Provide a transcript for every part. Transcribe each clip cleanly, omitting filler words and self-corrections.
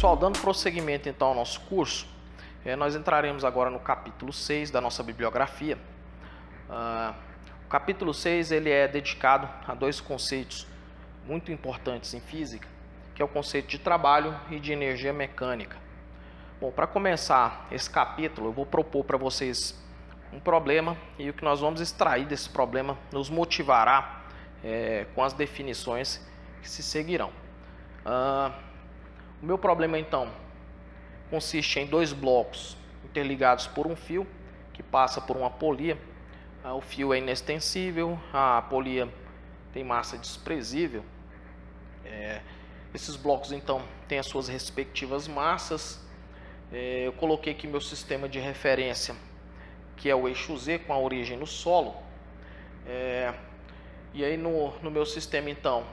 pessoal, dando prosseguimento então ao nosso curso, nós entraremos agora no capítulo 6 da nossa bibliografia. O capítulo 6 ele é dedicado a dois conceitos muito importantes em física, que é o conceito de trabalho e de energia mecânica. Bom, para começar esse capítulo, eu vou propor para vocês um problema, e o que nós vamos extrair desse problema nos motivará com as definições que se seguirão. O meu problema então consiste em dois blocos interligados por um fio que passa por uma polia. O fio é inextensível, a polia tem massa desprezível. Esses blocos então têm as suas respectivas massas. Eu coloquei aqui meu sistema de referência, que é o eixo Z com a origem no solo. E aí no meu sistema então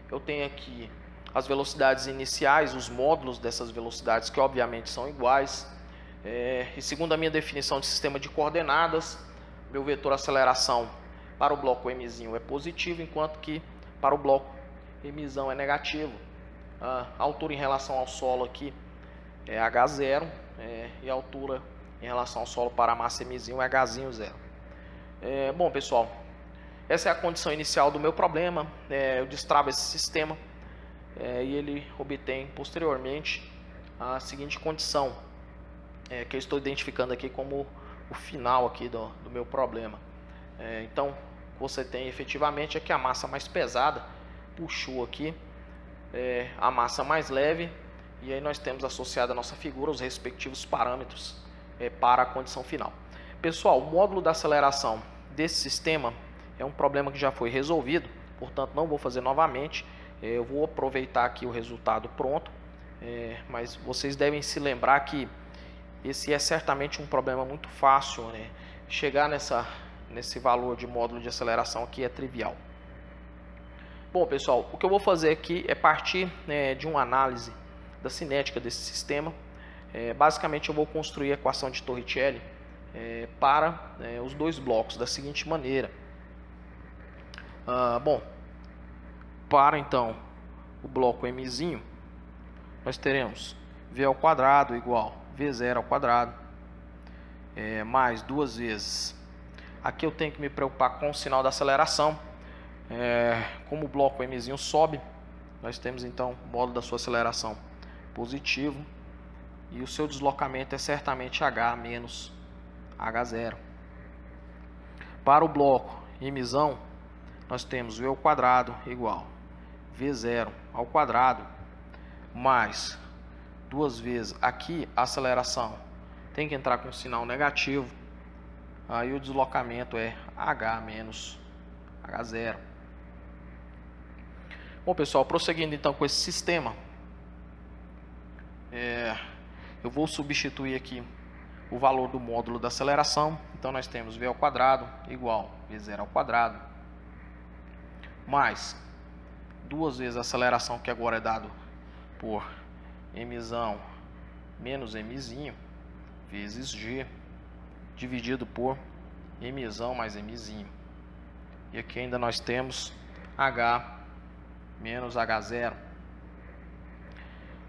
eu tenho aqui as velocidades iniciais, os módulos dessas velocidades, que obviamente são iguais. E segundo a minha definição de sistema de coordenadas, meu vetor aceleração para o bloco Mzinho é positivo, enquanto que para o bloco Mzão é negativo. A altura em relação ao solo aqui é H0, e a altura em relação ao solo para a massa Mzinho é Hzinho0. Bom, pessoal, essa é a condição inicial do meu problema. Eu destravo esse sistema e ele obtém posteriormente a seguinte condição, que eu estou identificando aqui como o final aqui do meu problema. Então, o que você tem efetivamente é que a massa mais pesada puxou aqui a massa mais leve, e aí nós temos associado à nossa figura os respectivos parâmetros para a condição final. Pessoal, o módulo da aceleração desse sistema é um problema que já foi resolvido, portanto não vou fazer novamente. Eu vou aproveitar aqui o resultado pronto, mas vocês devem se lembrar que esse é certamente um problema muito fácil, né? Chegar nesse valor de módulo de aceleração aqui é trivial. Bom, pessoal, o que eu vou fazer aqui é partir de uma análise da cinética desse sistema. Basicamente eu vou construir a equação de Torricelli para os dois blocos da seguinte maneira. Bom, para então o bloco Mzinho, nós teremos V ao quadrado igual V0 ao quadrado, mais duas vezes. Aqui eu tenho que me preocupar com o sinal da aceleração. Como o bloco Mzinho sobe, nós temos então o módulo da sua aceleração positivo, e o seu deslocamento é certamente H menos H0. Para o bloco Mzão, nós temos V ao quadrado igual V0 ao quadrado, mais duas vezes. Aqui a aceleração tem que entrar com sinal negativo, aí o deslocamento é H menos H0. Bom, pessoal, prosseguindo então com esse sistema, eu vou substituir aqui o valor do módulo da aceleração. Então nós temos V ao quadrado igual V0 ao quadrado, mais duas vezes a aceleração, que agora é dado por Mzão menos Mzinho, vezes G, dividido por Mzão mais Mzinho. E aqui ainda nós temos H menos H0.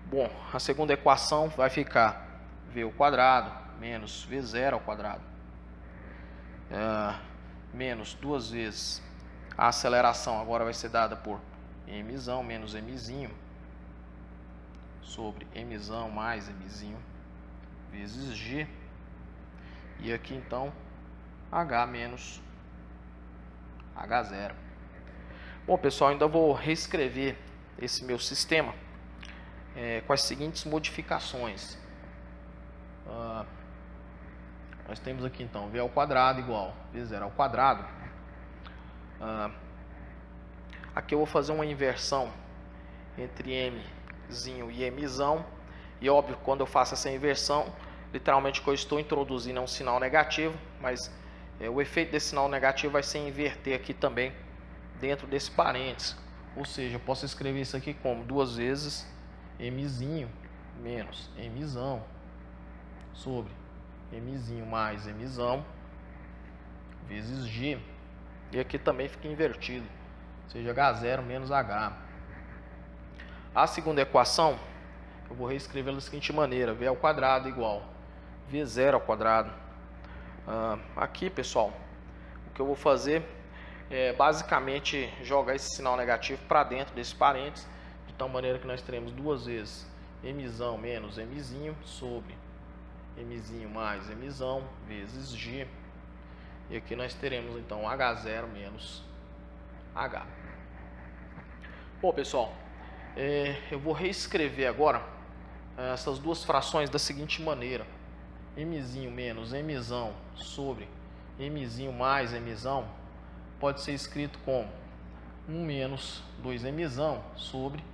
Bom, a segunda equação vai ficar V ao quadrado menos V0 ao quadrado, menos duas vezes a aceleração, agora vai ser dada por Mzão menos Mzinho, sobre Mzão mais Mzinho, vezes G. E aqui então H menos H0. Bom, pessoal, ainda vou reescrever esse meu sistema com as seguintes modificações. Nós temos aqui então V ao quadrado igual V0 ao quadrado. Aqui eu vou fazer uma inversão entre Mzinho e Mzão. E óbvio, quando eu faço essa inversão, literalmente que eu estou introduzindo é um sinal negativo, mas o efeito desse sinal negativo vai ser inverter aqui também dentro desse parênteses. Ou seja, eu posso escrever isso aqui como duas vezes Mzinho menos Mzão sobre Mzinho mais Mzão vezes G. E aqui também fica invertido, ou seja, H0 menos H. A segunda equação eu vou reescrever da seguinte maneira: v ao quadrado igual v0 ao quadrado. Aqui, pessoal, o que eu vou fazer é basicamente jogar esse sinal negativo para dentro desse parênteses, de tal maneira que nós teremos duas vezes mzão menos mzinho sobre mzinho mais mzão vezes g. E aqui nós teremos então h0 menos h. Bom, pessoal, eu vou reescrever agora essas duas frações da seguinte maneira: mzinho menos mzão sobre mzinho mais mzão pode ser escrito como 1 menos 2mzão sobre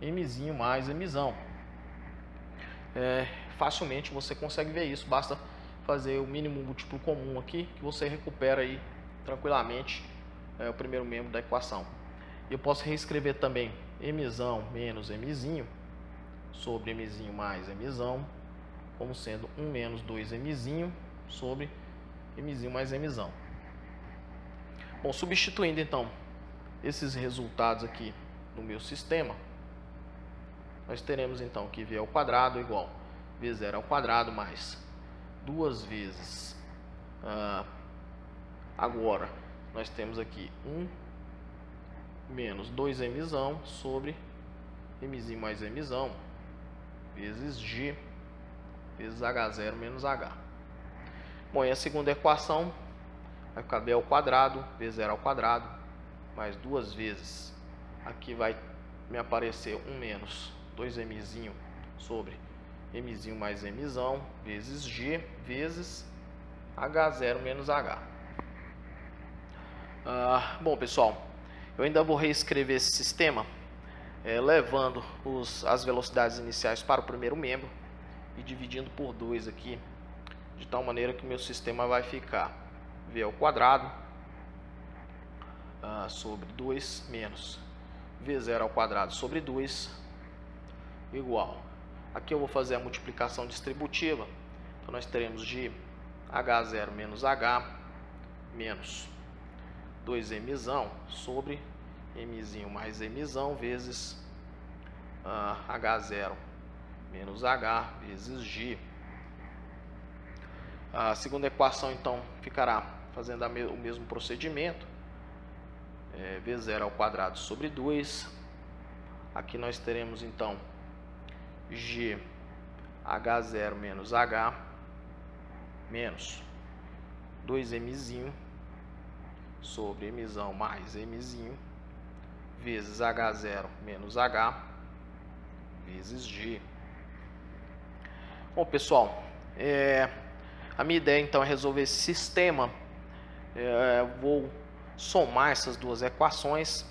mzinho mais mzão. Facilmente você consegue ver isso, basta fazer o mínimo múltiplo comum aqui, que você recupera aí tranquilamente o primeiro membro da equação. Eu posso reescrever também mzão menos mzinho sobre mzinho mais mzão como sendo 1 menos 2mzinho sobre mzinho mais mzão. Bom, substituindo então esses resultados aqui no meu sistema, nós teremos então que v ao quadrado igual v0 ao quadrado mais duas vezes, agora nós temos aqui 1 menos 2mzão sobre mzinho mais mzão vezes g vezes h0 menos h. Bom, e a segunda equação vai ficar v ao quadrado, v0 ao quadrado, mais duas vezes, aqui vai me aparecer 1 menos 2mzinho sobre mzinho mais mzão vezes g vezes h0 menos h. Bom, pessoal, eu ainda vou reescrever esse sistema levando as velocidades iniciais para o primeiro membro e dividindo por 2 aqui, de tal maneira que o meu sistema vai ficar v ao quadrado sobre 2 menos v0 ao quadrado sobre 2 igual. Aqui eu vou fazer a multiplicação distributiva, então nós teremos de h0 menos h menos 2mzão sobre mzinho mais mzão vezes h0 menos h vezes g. A segunda equação então ficará fazendo o mesmo procedimento, v0 ao quadrado sobre 2. Aqui nós teremos então g h0 menos h menos 2mzinho sobre mzão mais mzinho vezes h0 menos h vezes g. Bom, pessoal, a minha ideia então é resolver esse sistema. Vou somar essas duas equações,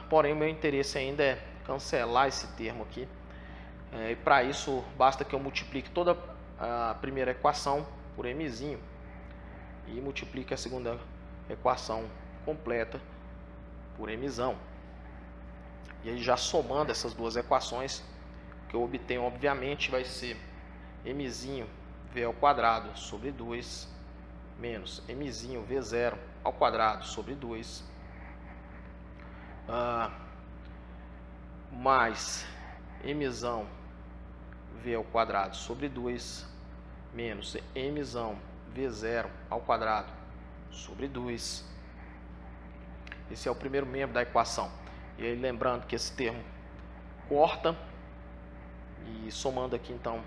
porém o meu interesse ainda é cancelar esse termo aqui, e para isso basta que eu multiplique toda a primeira equação por mzinho e multiplique a segunda equação completa por mzão. E aí, já somando essas duas equações, o que eu obtenho obviamente vai ser mzinho v ao quadrado sobre 2 menos mzinho v0 ao quadrado sobre 2 mais mzão v ao quadrado sobre 2 menos mzão v0 ao quadrado sobre 2. Esse é o primeiro membro da equação. E aí, lembrando que esse termo corta, e somando aqui então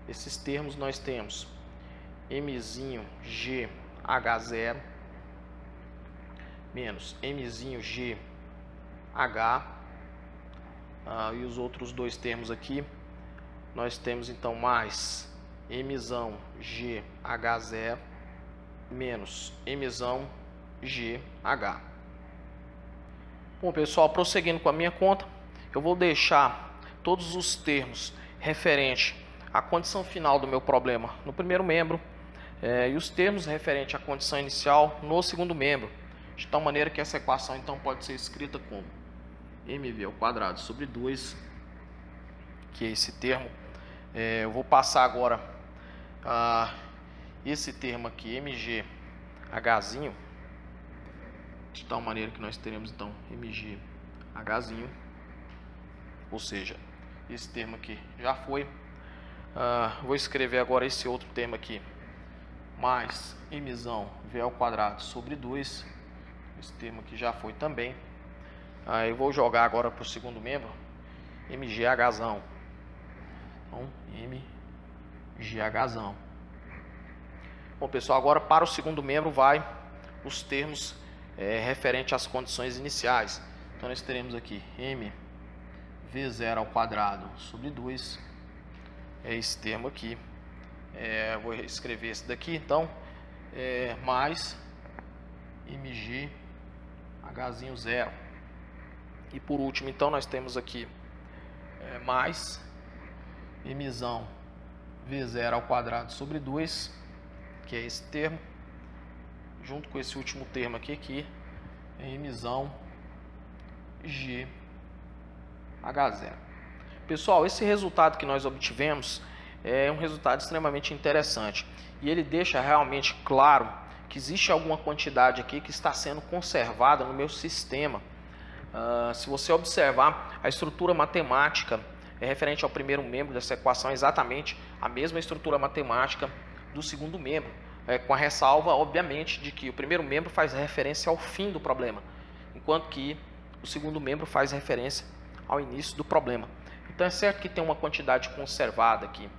esses termos, nós temos mzinho g h0 menos mzinho g h, e os outros dois termos aqui nós temos então mais mzão g h0 menos mzão g h. Bom, pessoal, prosseguindo com a minha conta, eu vou deixar todos os termos referentes à condição final do meu problema no primeiro membro, e os termos referentes à condição inicial no segundo membro, de tal maneira que essa equação então pode ser escrita como mv ao quadrado sobre 2, que é esse termo. Eu vou passar agora esse termo aqui, mg hzinho, de tal maneira que nós teremos então mg hzinho, ou seja, esse termo aqui já foi. Vou escrever agora esse outro termo aqui, mais mzão v ao quadrado sobre 2. Esse termo aqui já foi também. Eu vou jogar agora para o segundo membro, mghzão. Então, mghzão. Bom, pessoal, agora para o segundo membro vai os termos referente às condições iniciais. Então, nós teremos aqui mv0 ao quadrado sobre 2. É esse termo aqui. Vou escrever esse daqui, então, mais mghzinho0. E por último, então, nós temos aqui mais mzão v0 ao quadrado sobre 2, que é esse termo, junto com esse último termo aqui é mzão ghzero. Pessoal, esse resultado que nós obtivemos é um resultado extremamente interessante e ele deixa realmente claro que existe alguma quantidade aqui que está sendo conservada no meu sistema. Se você observar, a estrutura matemática referente ao primeiro membro dessa equação é exatamente a mesma estrutura matemática do segundo membro, com a ressalva, obviamente, de que o primeiro membro faz referência ao fim do problema, enquanto que o segundo membro faz referência ao início do problema. Então é certo que tem uma quantidade conservada aqui.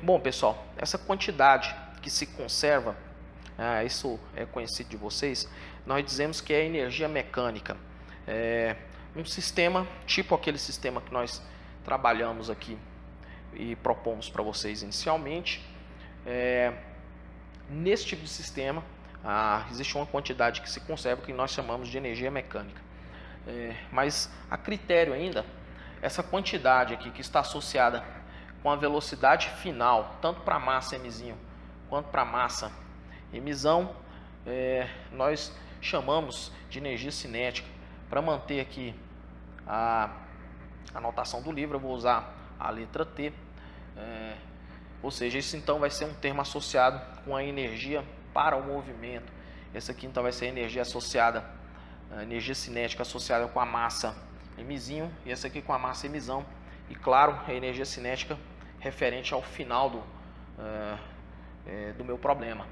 Bom, pessoal, essa quantidade que se conserva, isso é conhecido de vocês, nós dizemos que é energia mecânica. Um sistema, tipo aquele sistema que nós trabalhamos aqui e propomos para vocês inicialmente. Nesse tipo de sistema, existe uma quantidade que se conserva que nós chamamos de energia mecânica. Mas a critério ainda, essa quantidade aqui que está associada com a velocidade final, tanto para a massa mzinho quanto para a massa mzão, nós chamamos de energia cinética. Para manter aqui a anotação do livro, eu vou usar a letra T, ou seja, isso então vai ser um termo associado com a energia para o movimento. Esse aqui então vai ser a energia associada, a energia cinética associada com a massa mzinho, e essa aqui com a massa mzão, e claro, a energia cinética referente ao final do meu problema.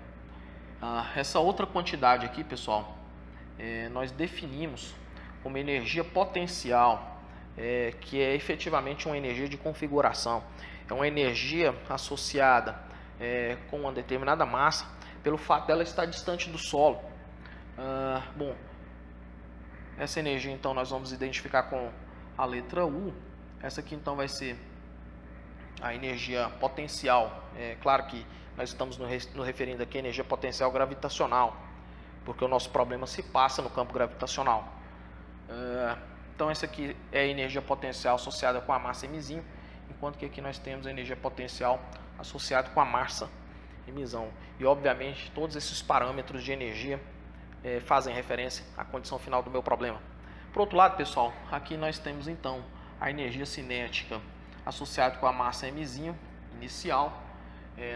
Essa outra quantidade aqui, pessoal, nós definimos como energia potencial, que é efetivamente uma energia de configuração. É uma energia associada com uma determinada massa, pelo fato dela estar distante do solo. Bom, essa energia então nós vamos identificar com a letra U. Essa aqui então vai ser a energia potencial. Claro que nós estamos nos referindo aqui à energia potencial gravitacional, porque o nosso problema se passa no campo gravitacional. Então essa aqui é a energia potencial associada com a massa mzinho, enquanto que aqui nós temos a energia potencial associada com a massa mzão. E obviamente todos esses parâmetros de energia fazem referência à condição final do meu problema. Por outro lado, pessoal, aqui nós temos então a energia cinética associada com a massa mzinho inicial.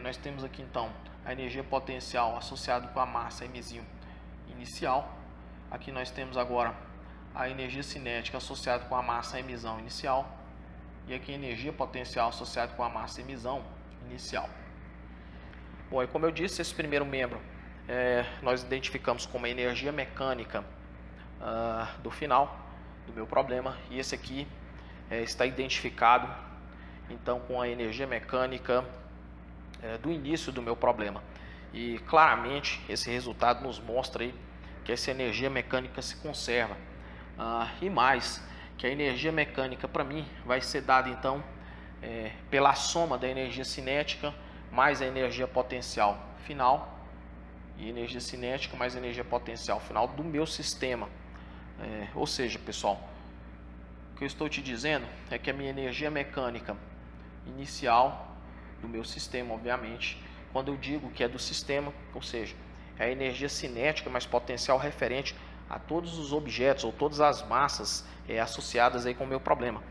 Nós temos aqui então a energia potencial associada com a massa mzinho inicial. Aqui nós temos agora a energia cinética associada com a massa mzão inicial. E aqui a energia potencial associada com a massa mzão inicial. Bom, e como eu disse, esse primeiro membro nós identificamos como a energia mecânica do final do meu problema. E esse aqui está identificado então com a energia mecânica do início do meu problema. E claramente esse resultado nos mostra aí que essa energia mecânica se conserva. E mais, que a energia mecânica para mim vai ser dada então pela soma da energia cinética mais a energia potencial final, e energia cinética mais energia potencial final do meu sistema. Ou seja, pessoal, o que eu estou te dizendo é que a minha energia mecânica inicial do meu sistema, obviamente, quando eu digo que é do sistema, ou seja, é a energia cinética mais potencial referente a todos os objetos ou todas as massas associadas aí com o meu problema.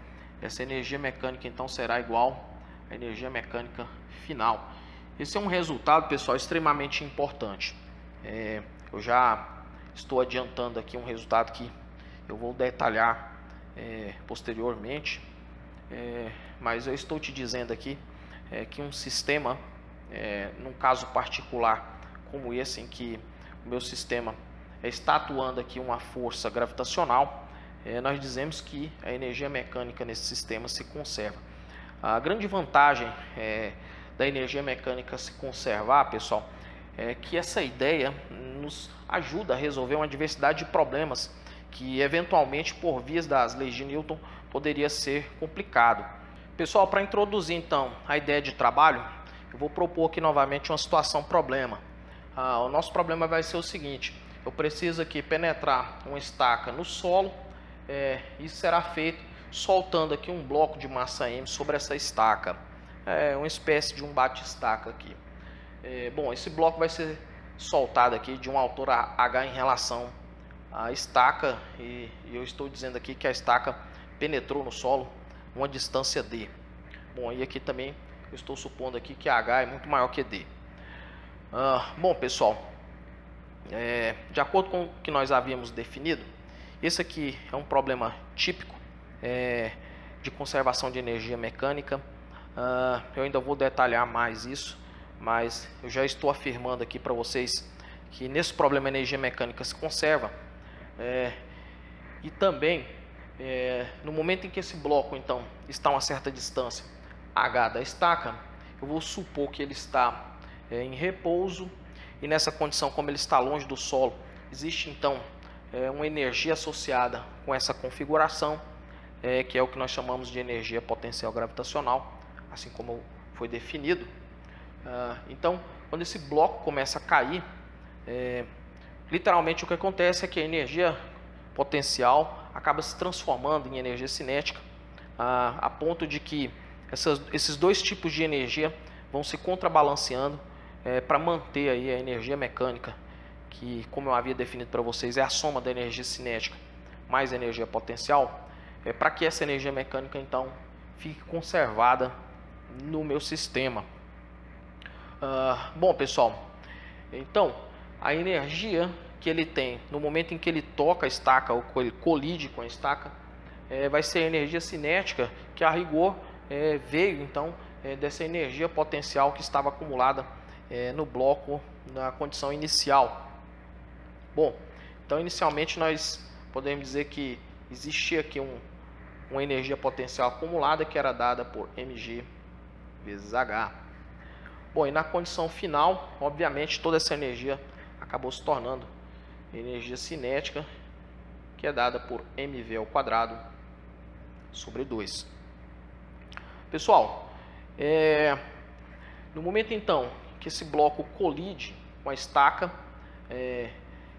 Essa energia mecânica então será igual à energia mecânica final. Esse é um resultado, pessoal, extremamente importante. Eu já estou adiantando aqui um resultado que eu vou detalhar posteriormente. mas eu estou te dizendo aqui que um sistema, num caso particular como esse, em que o meu sistema está atuando aqui uma força gravitacional, nós dizemos que a energia mecânica nesse sistema se conserva. A grande vantagem da energia mecânica se conservar, pessoal, é que essa ideia nos ajuda a resolver uma diversidade de problemas que eventualmente por vias das leis de Newton poderia ser complicado. Pessoal, para introduzir então a ideia de trabalho, eu vou propor aqui novamente uma situação problema. O nosso problema vai ser o seguinte: eu preciso aqui penetrar uma estaca no solo, isso será feito soltando aqui um bloco de massa M sobre essa estaca, uma espécie de um bate-estaca aqui. Bom, esse bloco vai ser soltado aqui de uma altura H em relação à estaca, e eu estou dizendo aqui que a estaca penetrou no solo uma distância D. Bom, e aqui também eu estou supondo aqui que H é muito maior que D. Bom, pessoal, de acordo com o que nós havíamos definido, esse aqui é um problema típico de conservação de energia mecânica. Eu ainda vou detalhar mais isso, mas eu já estou afirmando aqui para vocês que nesse problema a energia mecânica se conserva, e também no momento em que esse bloco então está a uma certa distância H da estaca, eu vou supor que ele está em repouso, e nessa condição, como ele está longe do solo, existe então uma energia associada com essa configuração, que é o que nós chamamos de energia potencial gravitacional, assim como foi definido. Então, quando esse bloco começa a cair, literalmente o que acontece é que a energia potencial acaba se transformando em energia cinética, a ponto de que esses dois tipos de energia vão se contrabalanceando para manter aí a energia mecânica, que, como eu havia definido para vocês, é a soma da energia cinética mais a energia potencial, para que essa energia mecânica então fique conservada no meu sistema. Bom, pessoal, então a energia que ele tem no momento em que ele toca a estaca ou ele colide com a estaca vai ser a energia cinética, que a rigor veio então dessa energia potencial que estava acumulada no bloco na condição inicial. Bom, então inicialmente nós podemos dizer que existia aqui uma energia potencial acumulada que era dada por mg vezes h. Bom, e na condição final, obviamente, toda essa energia acabou se tornando energia cinética, que é dada por mv ao quadrado sobre 2. Pessoal, no momento então que esse bloco colide com a estaca,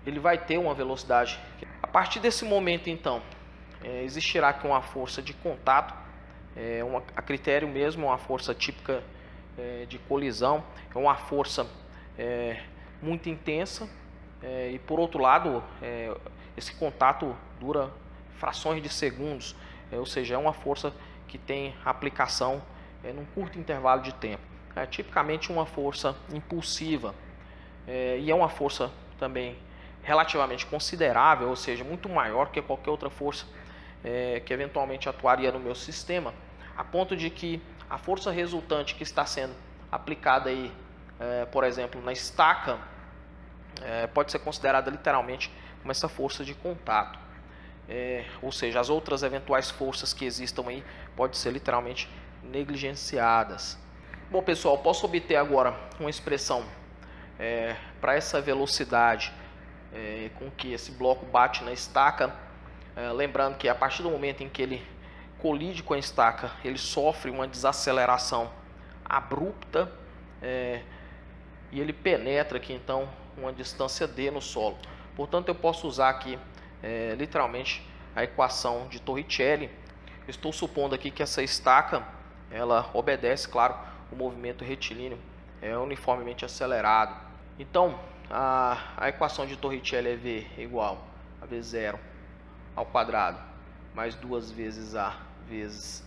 ele vai ter uma velocidade. A partir desse momento então, existirá aqui uma força de contato, a critério mesmo, uma força típica de colisão, é uma força muito intensa, e por outro lado, esse contato dura frações de segundos, ou seja, é uma força que tem aplicação num curto intervalo de tempo. É tipicamente uma força impulsiva, e é uma força também relativamente considerável, ou seja, muito maior que qualquer outra força que eventualmente atuaria no meu sistema, a ponto de que a força resultante que está sendo aplicada aí, por exemplo, na estaca, pode ser considerada literalmente como essa força de contato. Ou seja, as outras eventuais forças que existam aí podem ser literalmente negligenciadas. Bom, pessoal, posso obter agora uma expressão para essa velocidade com que esse bloco bate na estaca, lembrando que a partir do momento em que ele colide com a estaca, ele sofre uma desaceleração abrupta, e ele penetra aqui então uma distância d no solo. Portanto, eu posso usar aqui literalmente a equação de Torricelli. Estou supondo aqui que essa estaca ela obedece, claro, o movimento retilíneo uniformemente acelerado. Então, a equação de Torricelli é V igual a V0 ao quadrado mais 2 vezes A vezes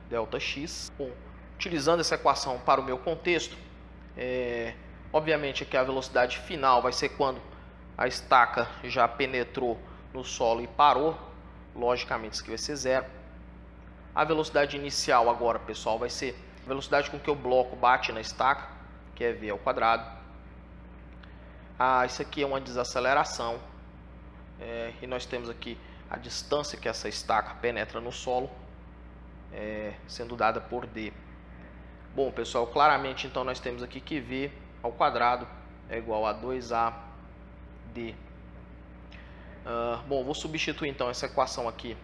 delta x. Bom, utilizando essa equação para o meu contexto, obviamente que a velocidade final vai ser quando a estaca já penetrou no solo e parou, logicamente isso aqui vai ser zero. A velocidade inicial agora, pessoal, vai ser a velocidade com que o bloco bate na estaca, que é v ao quadrado. Isso aqui é uma desaceleração. E nós temos aqui a distância que essa estaca penetra no solo, sendo dada por d. Bom, pessoal, claramente então nós temos aqui que v ao quadrado é igual a 2ad. Bom, vou substituir então essa equação aqui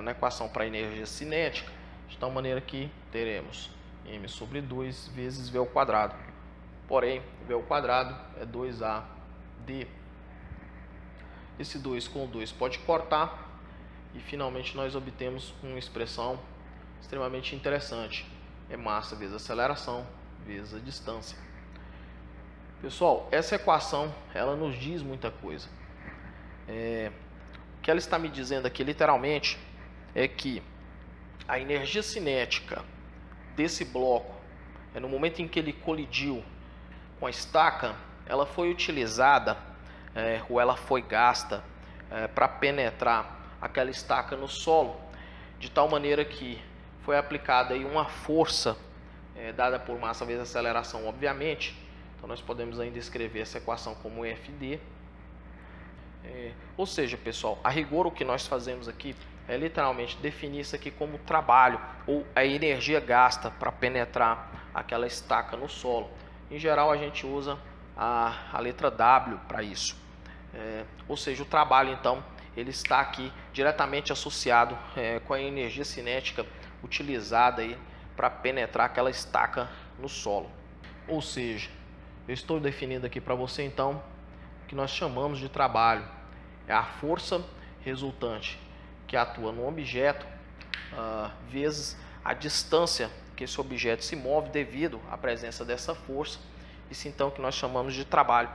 na equação para energia cinética, de tal maneira que teremos m sobre 2 vezes v ao quadrado. Porém, v ao quadrado é 2ad. Esse 2 com 2 pode cortar e finalmente nós obtemos uma expressão extremamente interessante. É massa vezes aceleração vezes a distância. Pessoal, essa equação ela nos diz muita coisa. O que ela está me dizendo aqui literalmente é que a energia cinética desse bloco, no momento em que ele colidiu com a estaca, ela foi utilizada ou ela foi gasta para penetrar aquela estaca no solo, de tal maneira que foi aplicada aí uma força dada por massa vezes aceleração, obviamente. Então nós podemos ainda escrever essa equação como FD. Ou seja, pessoal, a rigor o que nós fazemos aqui é literalmente definir isso aqui como trabalho ou a energia gasta para penetrar aquela estaca no solo. Em geral a gente usa a letra W para isso. Ou seja, o trabalho então ele está aqui diretamente associado com a energia cinética utilizada aí para penetrar aquela estaca no solo. Ou seja, eu estou definindo aqui para você então o que nós chamamos de trabalho. É a força resultante que atua no objeto vezes a distância que esse objeto se move devido à presença dessa força. Isso então que nós chamamos de trabalho.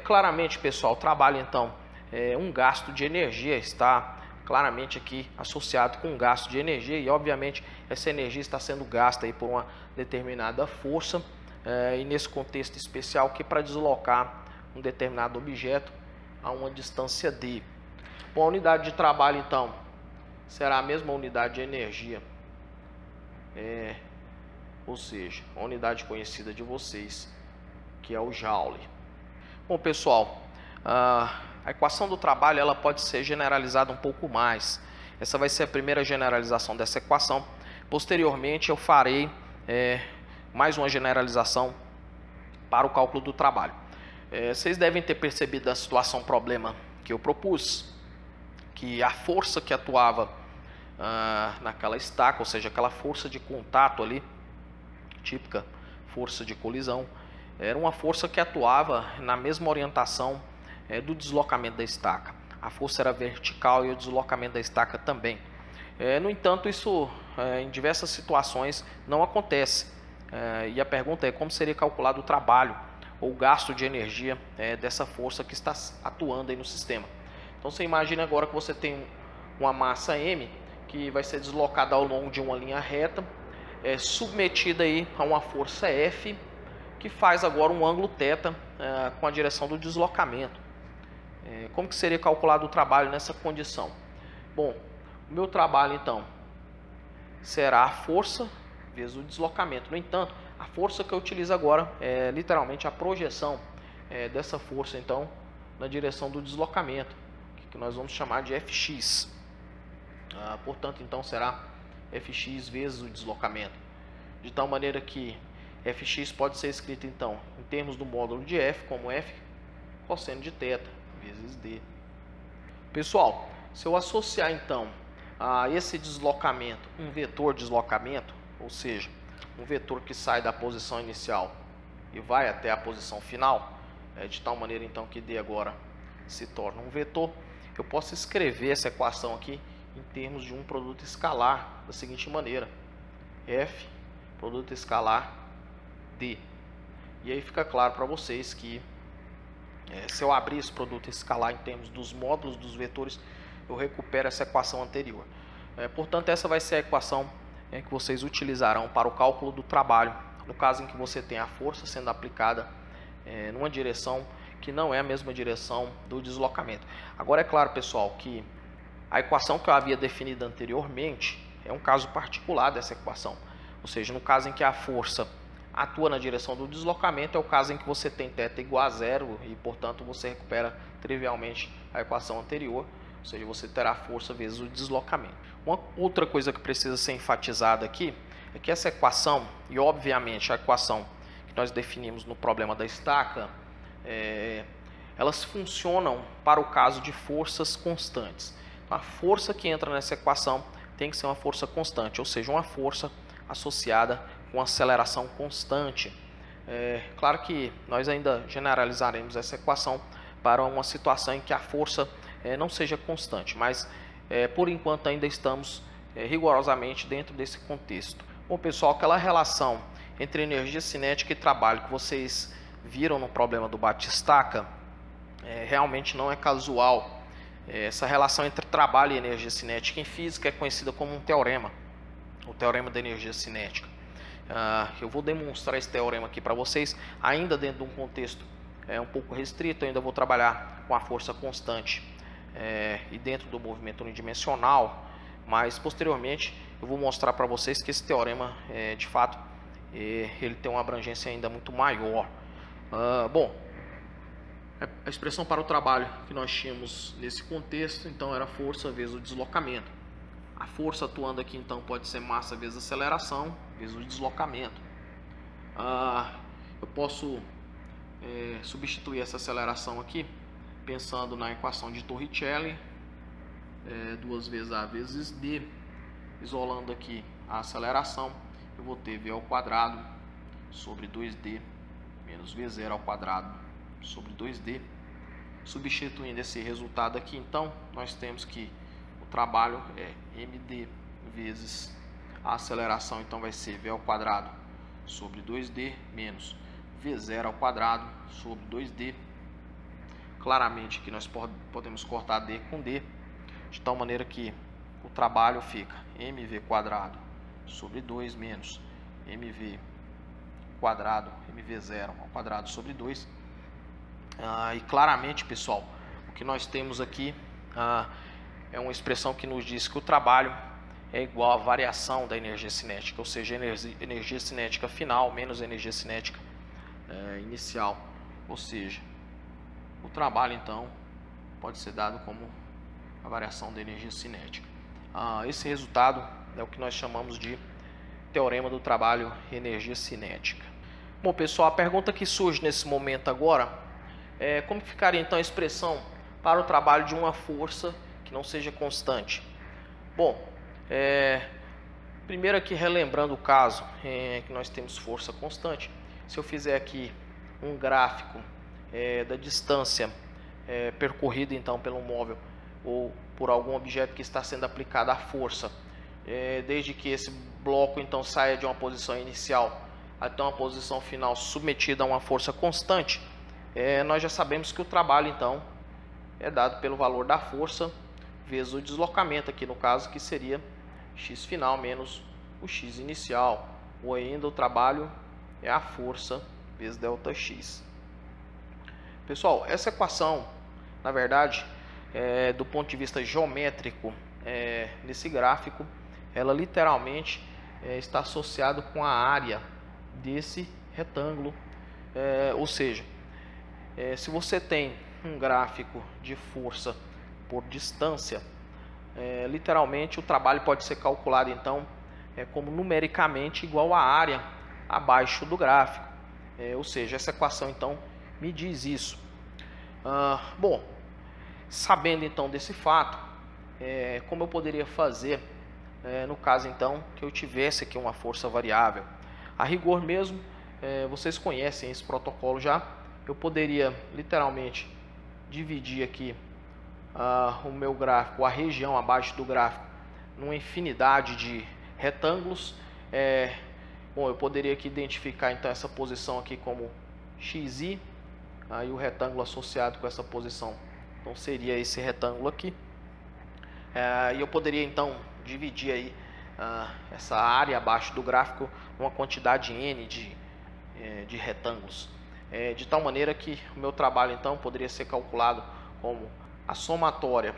Claramente, pessoal, o trabalho então é um gasto de energia, está claramente aqui associado com um gasto de energia e obviamente essa energia está sendo gasta aí por uma determinada força e nesse contexto especial que para deslocar um determinado objeto a uma distância d. Bom, a unidade de trabalho então será a mesma unidade de energia, ou seja, a unidade conhecida de vocês, que é o Joule. Bom, pessoal, a equação do trabalho ela pode ser generalizada um pouco mais. Essa vai ser a primeira generalização dessa equação. Posteriormente eu farei mais uma generalização para o cálculo do trabalho. Vocês devem ter percebido a situação problema que eu propus, que a força que atuava naquela estaca, ou seja, aquela força de contato ali, típica força de colisão, era uma força que atuava na mesma orientação do deslocamento da estaca. A força era vertical e o deslocamento da estaca também. No entanto, isso em diversas situações não acontece. E a pergunta é como seria calculado o trabalho ou gasto de energia dessa força que está atuando aí no sistema. Então você imagina agora que você tem uma massa M que vai ser deslocada ao longo de uma linha reta, submetida aí a uma força F, que faz agora um ângulo θ com a direção do deslocamento. Como que seria calculado o trabalho nessa condição? Bom, o meu trabalho então será a força vezes o deslocamento. No entanto, a força que eu utilizo agora é literalmente a projeção dessa força então na direção do deslocamento, que nós vamos chamar de Fx. Portanto, então será Fx vezes o deslocamento, de tal maneira que Fx pode ser escrito então em termos do módulo de F como F cosseno de θ vezes d. Pessoal, se eu associar então a esse deslocamento um vetor deslocamento, ou seja, um vetor que sai da posição inicial e vai até a posição final, de tal maneira então que d agora se torna um vetor, eu posso escrever essa equação aqui em termos de um produto escalar da seguinte maneira: F produto escalar d. E aí fica claro para vocês que se eu abrir esse produto escalar em termos dos módulos dos vetores, eu recupero essa equação anterior. Portanto, essa vai ser a equação que vocês utilizarão para o cálculo do trabalho, no caso em que você tem a força sendo aplicada numa direção que não é a mesma direção do deslocamento. Agora é claro, pessoal, que a equação que eu havia definido anteriormente, é um caso particular dessa equação. Ou seja, no caso em que a força atua na direção do deslocamento, é o caso em que você tem θ igual a zero e, portanto, você recupera trivialmente a equação anterior, ou seja, você terá força vezes o deslocamento. Uma outra coisa que precisa ser enfatizada aqui é que essa equação, e obviamente a equação que nós definimos no problema da estaca, elas funcionam para o caso de forças constantes. A força que entra nessa equação tem que ser uma força constante, ou seja, uma força associada com aceleração constante. Claro que nós ainda generalizaremos essa equação para uma situação em que a força não seja constante, mas por enquanto ainda estamos rigorosamente dentro desse contexto. Bom, pessoal, aquela relação entre energia cinética e trabalho que vocês viram no problema do bate-estaca realmente não é casual. Essa relação entre trabalho e energia cinética em física é conhecida como um teorema, o teorema da energia cinética. Eu vou demonstrar esse teorema aqui para vocês, ainda dentro de um contexto um pouco restrito. Eu ainda vou trabalhar com a força constante e dentro do movimento unidimensional, mas posteriormente eu vou mostrar para vocês que esse teorema, de fato, ele tem uma abrangência ainda muito maior. Bom, a expressão para o trabalho que nós tínhamos nesse contexto, então, era força vezes o deslocamento. A força atuando aqui, então, pode ser massa vezes aceleração vezes o deslocamento. Eu posso substituir essa aceleração aqui pensando na equação de Torricelli, 2 vezes A vezes D. Isolando aqui a aceleração, eu vou ter V ao quadrado sobre 2D menos V0 ao quadrado sobre 2D. Substituindo esse resultado aqui, então, nós temos que o trabalho é md vezes a aceleração, então vai ser V ao quadrado sobre 2D menos V0 ao quadrado sobre 2D. Claramente que nós podemos cortar D com D, de tal maneira que o trabalho fica mv quadrado sobre 2 menos mv quadrado, mv0 ao quadrado sobre 2. E claramente, pessoal, o que nós temos aqui é uma expressão que nos diz que o trabalho é igual à variação da energia cinética, ou seja, energia cinética final menos energia cinética inicial. Ou seja, o trabalho, então, pode ser dado como a variação da energia cinética. Esse resultado é o que nós chamamos de teorema do trabalho e energia cinética. Bom, pessoal, a pergunta que surge nesse momento agora é como ficaria então a expressão para o trabalho de uma força que não seja constante. Bom, primeiro aqui relembrando o caso que nós temos força constante. Se eu fizer aqui um gráfico da distância percorrida então pelo móvel ou por algum objeto que está sendo aplicada a força, desde que esse bloco então saia de uma posição inicial até uma posição final submetida a uma força constante, nós já sabemos que o trabalho então é dado pelo valor da força vezes o deslocamento, aqui no caso que seria x final menos o x inicial, ou ainda o trabalho é a força vezes ΔX. Pessoal, essa equação, na verdade, do ponto de vista geométrico, nesse gráfico, ela literalmente está associada com a área desse retângulo. Ou seja, se você tem um gráfico de força por distância, literalmente o trabalho pode ser calculado então como numericamente igual à área abaixo do gráfico. Ou seja, essa equação então me diz isso. Bom, sabendo então desse fato, como eu poderia fazer no caso então que eu tivesse aqui uma força variável? A rigor mesmo, vocês conhecem esse protocolo já. Eu poderia literalmente dividir aqui o meu gráfico, a região abaixo do gráfico, numa infinidade de retângulos. Bom, eu poderia aqui identificar então essa posição aqui como xi, aí o retângulo associado com essa posição então seria esse retângulo aqui. E eu poderia então dividir aí essa área abaixo do gráfico numa quantidade n de retângulos, de tal maneira que o meu trabalho então poderia ser calculado como a somatória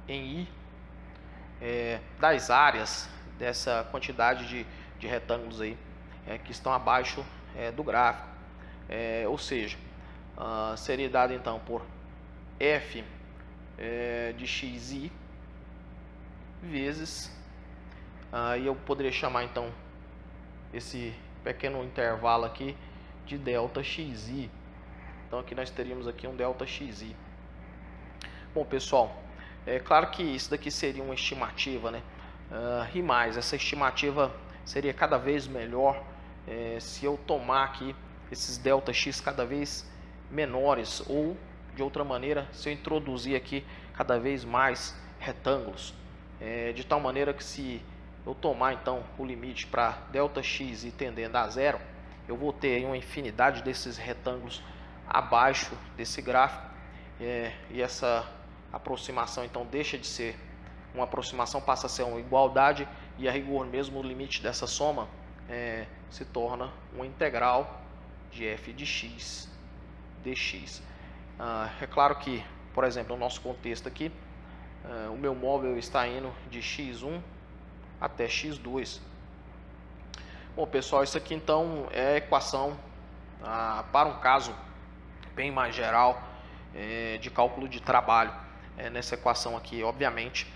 em I das áreas dessa quantidade de retângulos aí que estão abaixo do gráfico. Ou seja, seria dado então por f de xi vezes, aí eu poderia chamar então esse pequeno intervalo aqui de delta xi. Então aqui nós teríamos aqui um delta xi. Bom, pessoal, é claro que isso daqui seria uma estimativa, né? E mais, essa estimativa seria cada vez melhor se eu tomar aqui esses delta x cada vez menores, ou de outra maneira, se eu introduzir aqui cada vez mais retângulos, de tal maneira que se eu tomar então o limite para delta x e tendendo a zero, eu vou ter aí uma infinidade desses retângulos abaixo desse gráfico, e essa aproximação então deixa de ser uma aproximação, passa a ser uma igualdade, e a rigor mesmo o limite dessa soma se torna uma integral de f de x dx. É claro que, por exemplo, no nosso contexto aqui, o meu móvel está indo de x1 até x2. Bom, pessoal, isso aqui então é a equação para um caso bem mais geral de cálculo de trabalho. Nessa equação aqui, obviamente,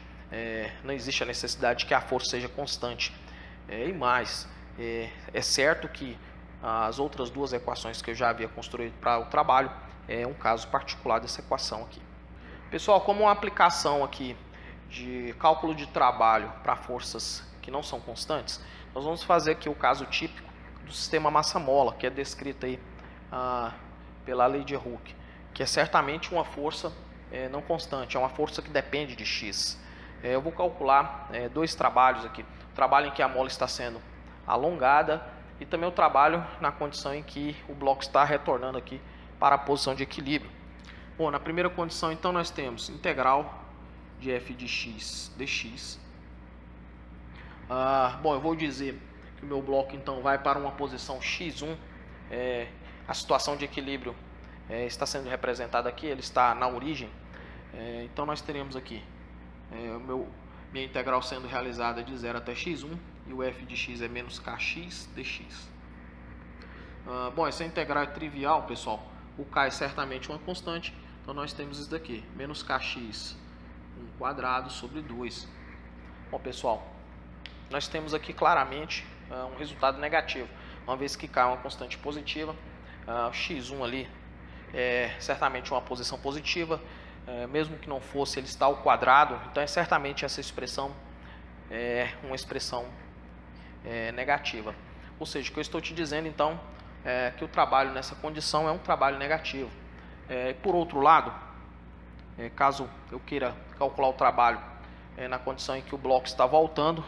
não existe a necessidade de que a força seja constante. E mais, é certo que as outras duas equações que eu já havia construído para o trabalho é um caso particular dessa equação aqui. Pessoal, como uma aplicação aqui de cálculo de trabalho para forças que não são constantes, nós vamos fazer aqui o caso típico do sistema massa-mola, que é descrito aí pela lei de Hooke, que é certamente uma força não constante, é uma força que depende de x. Eu vou calcular dois trabalhos aqui: o trabalho em que a mola está sendo alongada e também o trabalho na condição em que o bloco está retornando aqui para a posição de equilíbrio. Bom, na primeira condição então nós temos integral de f de x dx. Bom, eu vou dizer que o meu bloco então vai para uma posição x1. A situação de equilíbrio está sendo representada aqui, ele está na origem. Então nós teremos aqui minha integral sendo realizada de 0 até x1, e o f de x é menos kx dx. Bom, essa integral é trivial, pessoal. O k é certamente uma constante, então nós temos isso daqui, menos kx quadrado sobre 2. Bom, pessoal, nós temos aqui claramente um resultado negativo, uma vez que k é uma constante positiva. O x1 ali é certamente uma posição positiva, mesmo que não fosse, ele está ao quadrado, então certamente essa expressão é uma expressão negativa. Ou seja, o que eu estou te dizendo então é que o trabalho nessa condição é um trabalho negativo. Por outro lado, caso eu queira calcular o trabalho na condição em que o bloco está voltando,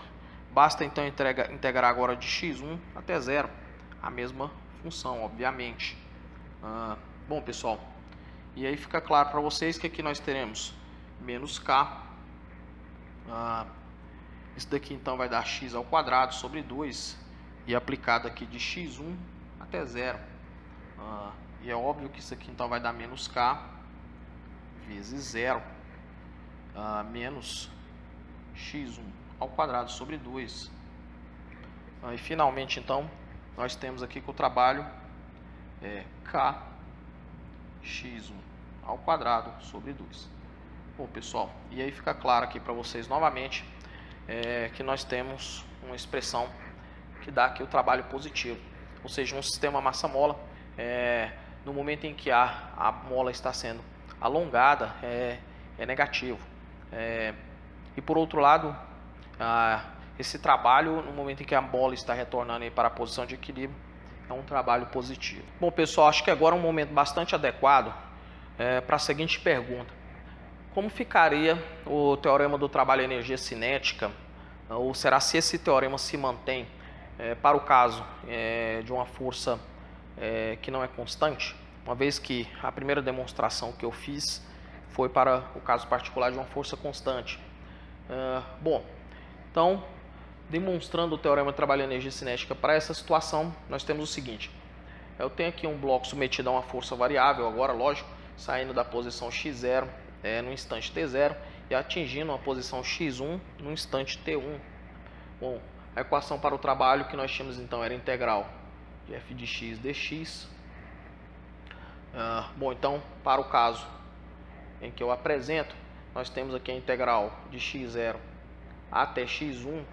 basta então integrar agora de x1 até 0, a mesma função, obviamente. Bom, pessoal, e aí fica claro para vocês que aqui nós teremos menos k. Isso daqui então vai dar x ao quadrado sobre 2, e aplicado aqui de x1 até 0. E é óbvio que isso aqui então vai dar menos k vezes 0 menos x1 ao quadrado sobre 2. E finalmente então nós temos aqui que o trabalho é k x1 ao quadrado sobre 2. Bom, pessoal, e aí fica claro aqui para vocês novamente que nós temos uma expressão que dá aqui o trabalho positivo, ou seja, um sistema massa-mola, no momento em que a mola está sendo alongada, é negativo. E por outro lado, esse trabalho, no momento em que a bola está retornando aí para a posição de equilíbrio, é um trabalho positivo. Bom, pessoal, acho que agora é um momento bastante adequado para a seguinte pergunta: como ficaria o teorema do trabalho e energia cinética, ou será se esse teorema se mantém para o caso de uma força que não é constante, uma vez que a primeira demonstração que eu fiz foi para o caso particular de uma força constante. Bom, então, demonstrando o teorema do trabalho e energia cinética para essa situação, nós temos o seguinte: eu tenho aqui um bloco submetido a uma força variável, agora, lógico, saindo da posição x0 no instante t0 e atingindo a posição x1 no instante t1. Bom, a equação para o trabalho que nós tínhamos então era integral de f de x dx. Bom, então para o caso em que eu apresento, nós temos aqui a integral de x0 até x1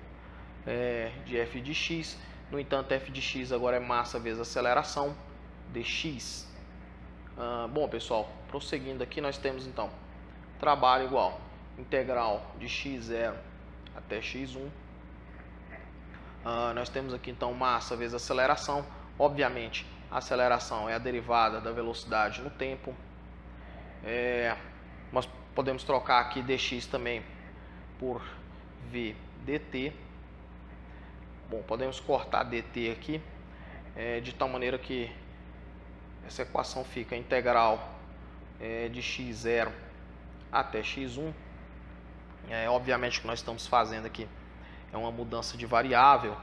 de f de x. No entanto, f de x agora é massa vezes aceleração dx. Bom, pessoal, prosseguindo aqui, nós temos então trabalho igual integral de x0 até x1. Nós temos aqui então massa vezes aceleração. Obviamente, a aceleração é a derivada da velocidade no tempo. Nós podemos trocar aqui dx também por v dt. Bom, podemos cortar dt aqui de tal maneira que essa equação fica integral de x0 até x1. Obviamente o que nós estamos fazendo aqui é uma mudança de variável.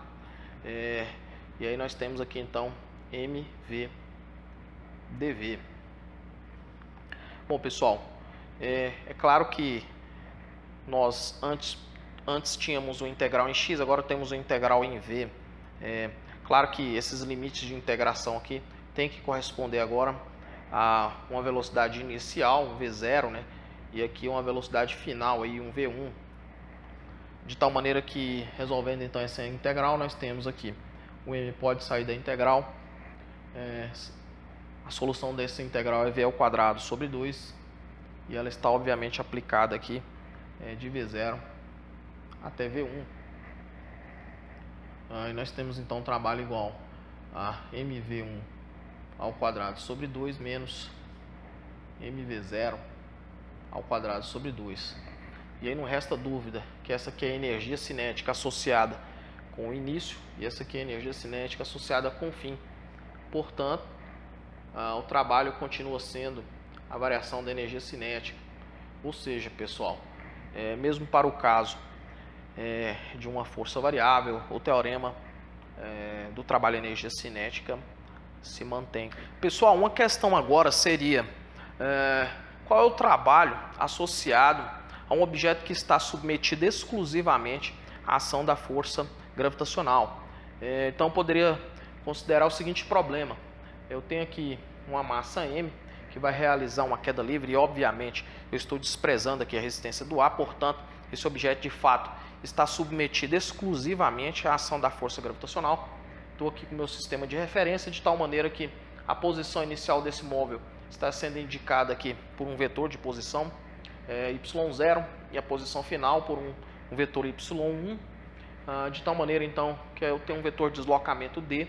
E aí nós temos aqui então mv dv. Bom, pessoal, é claro que nós antes tínhamos o integral em x, agora temos o integral em v. Claro que esses limites de integração aqui tem que corresponder agora a uma velocidade inicial, um v0, né? E aqui uma velocidade final, aí, um v1. De tal maneira que, resolvendo então essa integral, nós temos aqui o m pode sair da integral. A solução dessa integral é v ao quadrado sobre 2. E ela está obviamente aplicada aqui de v0 até v1. E nós temos então um trabalho igual a mv1 ao quadrado sobre 2 menos mv0 ao quadrado sobre 2. E aí não resta dúvida que essa aqui é a energia cinética associada com o início e essa aqui é a energia cinética associada com o fim. Portanto, o trabalho continua sendo a variação da energia cinética. Ou seja, pessoal, mesmo para o caso de uma força variável, o teorema do trabalho de energia cinética se mantém. Pessoal, uma questão agora seria qual é o trabalho associado a um objeto que está submetido exclusivamente à ação da força gravitacional. Então, poderia considerar o seguinte problema. Eu tenho aqui uma massa m que vai realizar uma queda livre e, obviamente, eu estou desprezando aqui a resistência do ar. Portanto, esse objeto, de fato, está submetido exclusivamente à ação da força gravitacional. Estou aqui com o meu sistema de referência, de tal maneira que a posição inicial desse móvel está sendo indicada aqui por um vetor de posição y0 e a posição final por um vetor y1, de tal maneira então que eu tenho um vetor de deslocamento d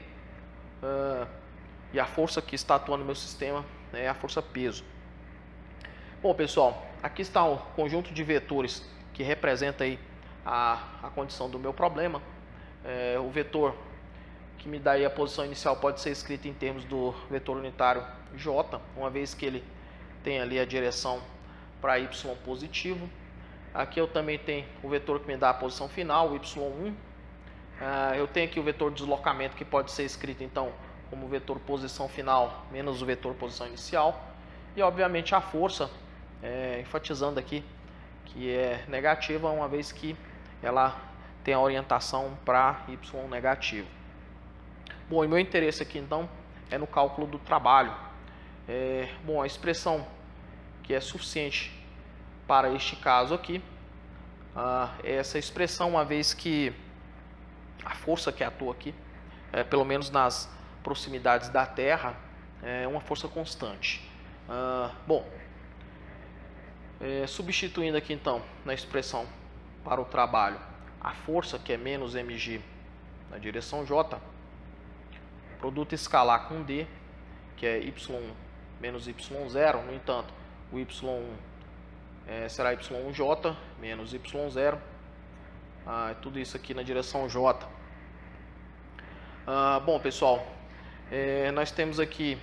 e a força que está atuando no meu sistema é a força peso. Bom, pessoal, aqui está o conjunto de vetores que representa aí a condição do meu problema. O vetor que me dá aí a posição inicial pode ser escrito em termos do vetor unitário j, uma vez que ele tem ali a direção para y positivo. Aqui eu também tenho o vetor que me dá a posição final, y1. Eu tenho aqui o vetor de deslocamento que pode ser escrito então como vetor posição final menos o vetor posição inicial. E obviamente a força, enfatizando aqui que é negativa, uma vez que ela tem a orientação para y negativo. Bom, e meu interesse aqui então é no cálculo do trabalho. Bom, a expressão que é suficiente para este caso aqui é essa expressão, uma vez que a força que atua aqui, pelo menos nas proximidades da Terra, é uma força constante. Bom, substituindo aqui então na expressão para o trabalho a força, que é menos mg na direção j, produto escalar com d, que é y1 menos y0. No entanto, o y1 será y1j menos y0. Tudo isso aqui na direção j. Bom, pessoal, nós temos aqui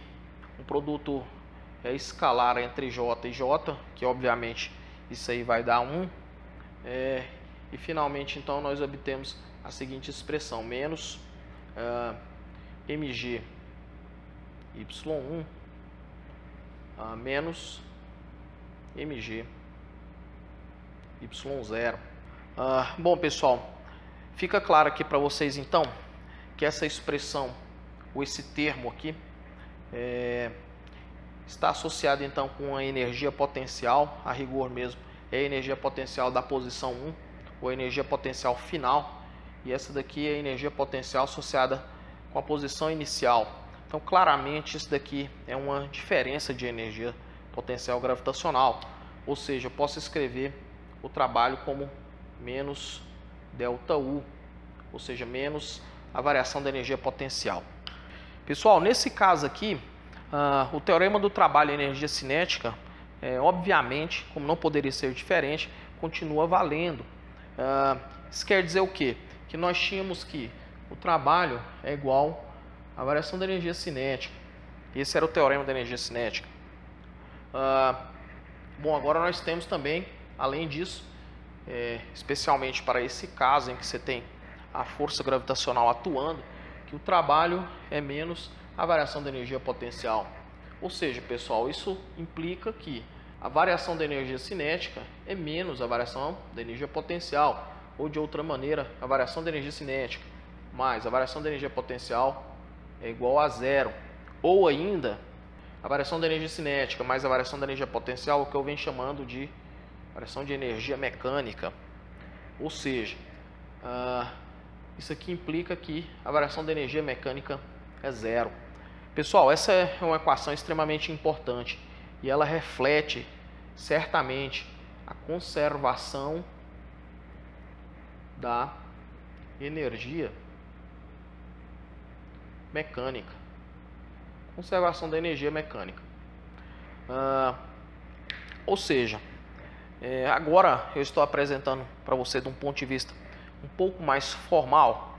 um produto escalar entre j e j, que obviamente isso aí vai dar 1. E finalmente então nós obtemos a seguinte expressão: menos mg y1 menos mg y0. Bom, pessoal, Fica claro aqui para vocês então que essa expressão, ou esse termo aqui, está associado então com a energia potencial, a rigor mesmo, é a energia potencial da posição 1, ou a energia potencial final, e essa daqui é a energia potencial associada com a posição inicial. Então claramente isso daqui é uma diferença de energia potencial gravitacional, ou seja, eu posso escrever o trabalho como menos ΔU, ou seja, menos a variação da energia potencial. Pessoal, nesse caso aqui, o teorema do trabalho e energia cinética, obviamente, como não poderia ser diferente, continua valendo. Isso quer dizer o quê? Que nós tínhamos que o trabalho é igual à variação da energia cinética. Esse era o teorema da energia cinética. Bom, agora nós temos também, além disso, especialmente para esse caso em que você tem a força gravitacional atuando, que o trabalho é menos a variação da energia potencial. Ou seja, pessoal, isso implica que a variação da energia cinética é menos a variação da energia potencial, ou de outra maneira, a variação da energia cinética mais a variação da energia potencial é igual a zero. Ou ainda, a variação da energia cinética mais a variação da energia potencial, o que eu venho chamando de variação de energia mecânica. Ou seja, isso aqui implica que a variação da energia mecânica é zero. Pessoal, essa é uma equação extremamente importante e ela reflete certamente a conservação da energia mecânica. Conservação da energia mecânica. Ou seja, agora eu estou apresentando para você de um ponto de vista um pouco mais formal,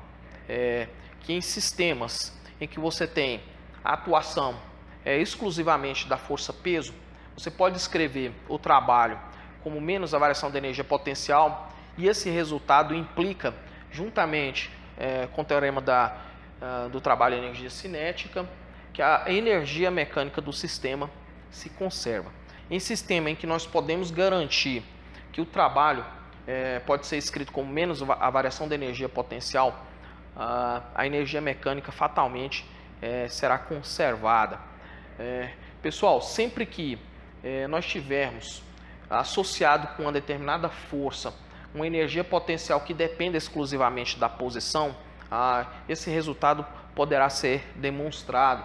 que em sistemas em que você tem a atuação exclusivamente da força-peso, você pode escrever o trabalho como menos a variação da energia potencial, e esse resultado implica, juntamente com o teorema do trabalho e energia cinética, que a energia mecânica do sistema se conserva. Em sistema em que nós podemos garantir que o trabalho pode ser escrito como menos a variação da energia potencial, a energia mecânica fatalmente será conservada. Pessoal, sempre que nós tivermos associado com uma determinada força uma energia potencial que depende exclusivamente da posição, esse resultado poderá ser demonstrado.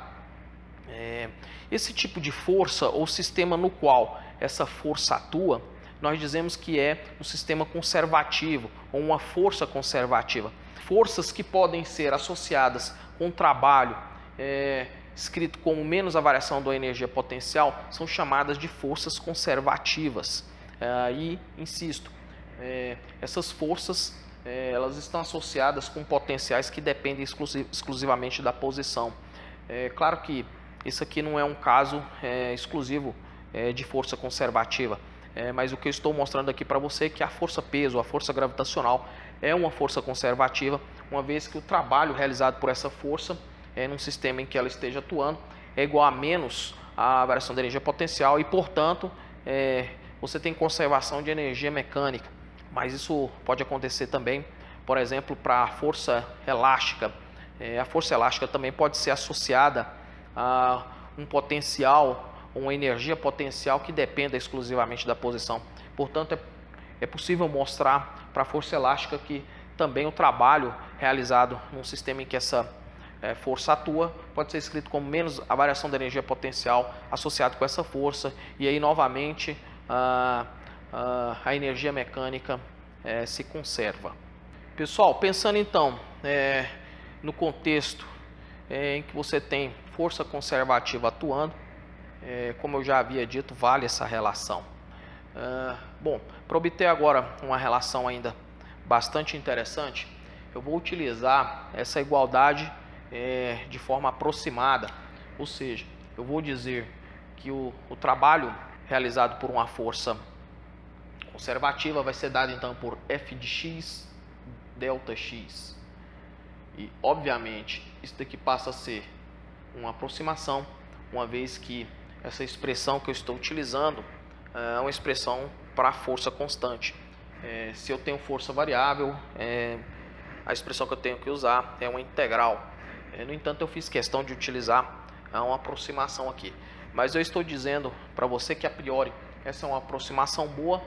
Esse tipo de força ou sistema no qual essa força atua, nós dizemos que é um sistema conservativo ou uma força conservativa. Forças que podem ser associadas com trabalho escrito como menos a variação da energia potencial são chamadas de forças conservativas. E insisto, essas forças elas estão associadas com potenciais que dependem exclusivamente da posição. Claro que isso aqui não é um caso exclusivo de força conservativa, mas o que eu estou mostrando aqui para você é que a força-peso, a força gravitacional, é uma força conservativa, uma vez que o trabalho realizado por essa força num sistema em que ela esteja atuando é igual a menos a variação da energia potencial e, portanto, você tem conservação de energia mecânica. Mas isso pode acontecer também, por exemplo, para a força elástica. A força elástica também pode ser associada a um potencial, uma energia potencial que dependa exclusivamente da posição. Portanto, é possível mostrar para a força elástica que também o trabalho realizado num sistema em que essa força atua pode ser escrito como menos a variação da energia potencial associado com essa força, e aí novamente a energia mecânica se conserva. Pessoal, pensando então no contexto em que você tem força conservativa atuando, como eu já havia dito, vale essa relação. Bom, para obter agora uma relação ainda bastante interessante, eu vou utilizar essa igualdade de forma aproximada, ou seja, eu vou dizer que o trabalho realizado por uma força conservativa vai ser dado então por F de x delta x. E obviamente isso daqui passa a ser uma aproximação, uma vez que essa expressão que eu estou utilizando é uma expressão para força constante. Se eu tenho força variável, a expressão que eu tenho que usar é uma integral. No entanto, eu fiz questão de utilizar uma aproximação aqui. Mas eu estou dizendo para você que a priori essa é uma aproximação boa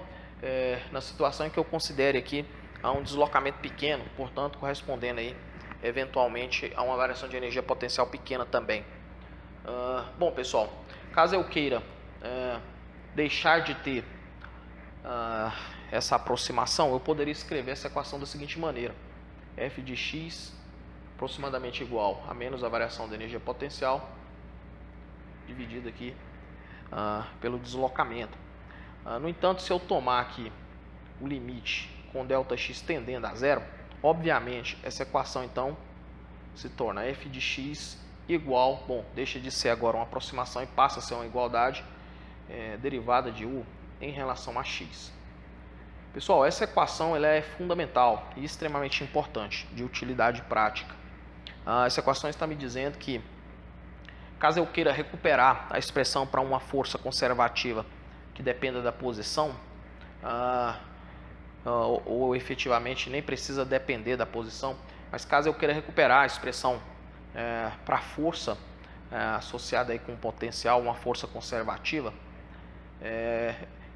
na situação em que eu considere aqui um deslocamento pequeno, portanto correspondendo aí eventualmente a uma variação de energia potencial pequena também. Bom pessoal, caso eu queira deixar de ter essa aproximação, eu poderia escrever essa equação da seguinte maneira: f de x aproximadamente igual a menos a variação da energia potencial dividido aqui pelo deslocamento. No entanto, se eu tomar aqui o limite com ΔX tendendo a zero, obviamente essa equação então se torna f de x igual, bom, deixa de ser agora uma aproximação e passa a ser uma igualdade derivada de u em relação a x. Pessoal, essa equação ela é fundamental e extremamente importante, de utilidade prática. Essa equação está me dizendo que caso eu queira recuperar a expressão para uma força conservativa que dependa da posição, ou efetivamente nem precisa depender da posição, mas caso eu queira recuperar a expressão para força associada aí com potencial, uma força conservativa,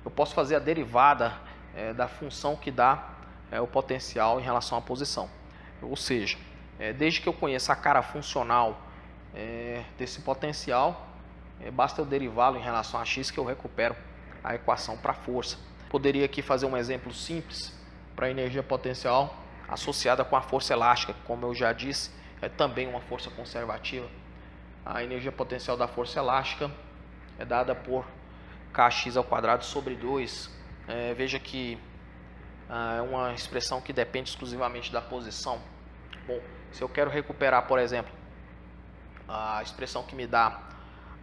eu posso fazer a derivada da função que dá o potencial em relação à posição. Ou seja, desde que eu conheça a cara funcional desse potencial, basta eu derivá-lo em relação a x que eu recupero a equação para força. Poderia aqui fazer um exemplo simples para a energia potencial associada com a força elástica, como eu já disse, é também uma força conservativa. A energia potencial da força elástica é dada por kx² sobre 2. Veja que é uma expressão que depende exclusivamente da posição. Bom, se eu quero recuperar, por exemplo, a expressão que me dá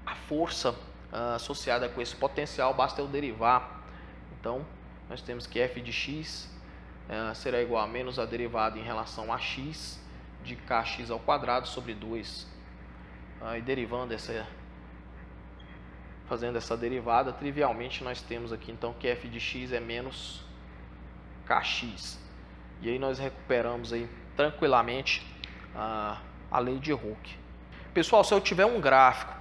a força associada com esse potencial, basta eu derivar. Então, nós temos que f de x será igual a menos a derivada em relação a x de kx² sobre 2. E derivando fazendo essa derivada, trivialmente nós temos aqui então que f de x é menos kx. E aí nós recuperamos aí tranquilamente a lei de Hooke. Pessoal, se eu tiver um gráfico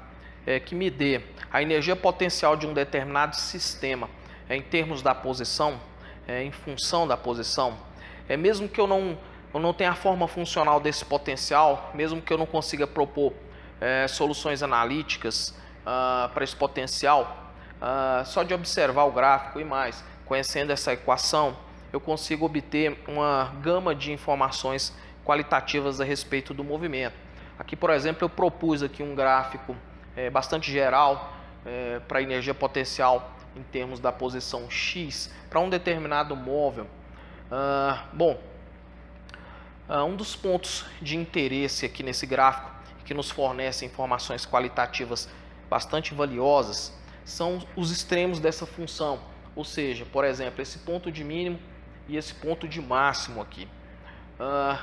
que me dê a energia potencial de um determinado sistema em termos da posição, em função da posição, mesmo que eu não tenha a forma funcional desse potencial, mesmo que eu não consiga propor soluções analíticas para esse potencial, só de observar o gráfico e mais, conhecendo essa equação, eu consigo obter uma gama de informações qualitativas a respeito do movimento. Aqui, por exemplo, eu propus aqui um gráfico bastante geral para a energia potencial em termos da posição x para um determinado móvel. Bom, um dos pontos de interesse aqui nesse gráfico que nos fornece informações qualitativas bastante valiosas são os extremos dessa função, ou seja, por exemplo, esse ponto de mínimo e esse ponto de máximo aqui.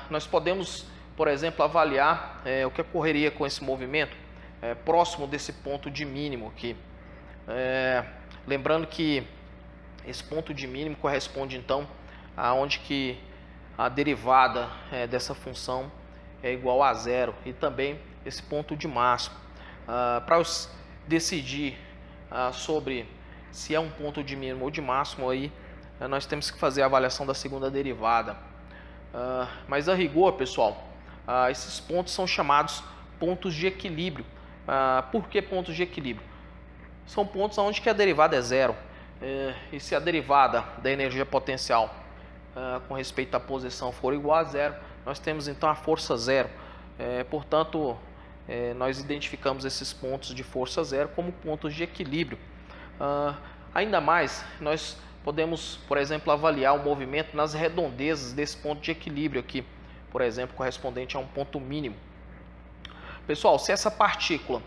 Nós podemos, por exemplo, avaliar o que ocorreria com esse movimento próximo desse ponto de mínimo aqui. Lembrando que esse ponto de mínimo corresponde então aonde que a derivada dessa função é igual a zero, e também esse ponto de máximo. Para decidir sobre se é um ponto de mínimo ou de máximo, aí nós temos que fazer a avaliação da segunda derivada. Mas a rigor, pessoal, esses pontos são chamados pontos de equilíbrio. Por que pontos de equilíbrio? São pontos onde que a derivada é zero. E se a derivada da energia potencial com respeito à posição for igual a zero, nós temos então a força zero. Portanto, nós identificamos esses pontos de força zero como pontos de equilíbrio. Ainda mais, nós podemos, por exemplo, avaliar o movimento nas redondezas desse ponto de equilíbrio aqui, por exemplo, correspondente a um ponto mínimo. Pessoal, se essa partícula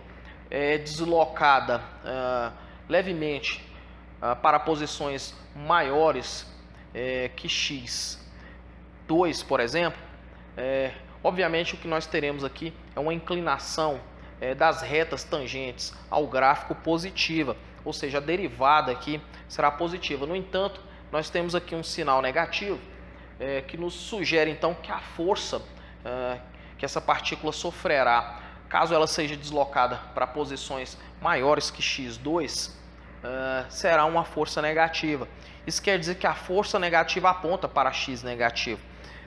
é deslocada levemente para posições maiores que x2, por exemplo, obviamente o que nós teremos aqui é uma inclinação das retas tangentes ao gráfico positiva, ou seja, a derivada aqui será positiva. No entanto, nós temos aqui um sinal negativo, que nos sugere então que a força que essa partícula sofrerá, caso ela seja deslocada para posições maiores que x2, será uma força negativa. Isso quer dizer que a força negativa aponta para x negativo,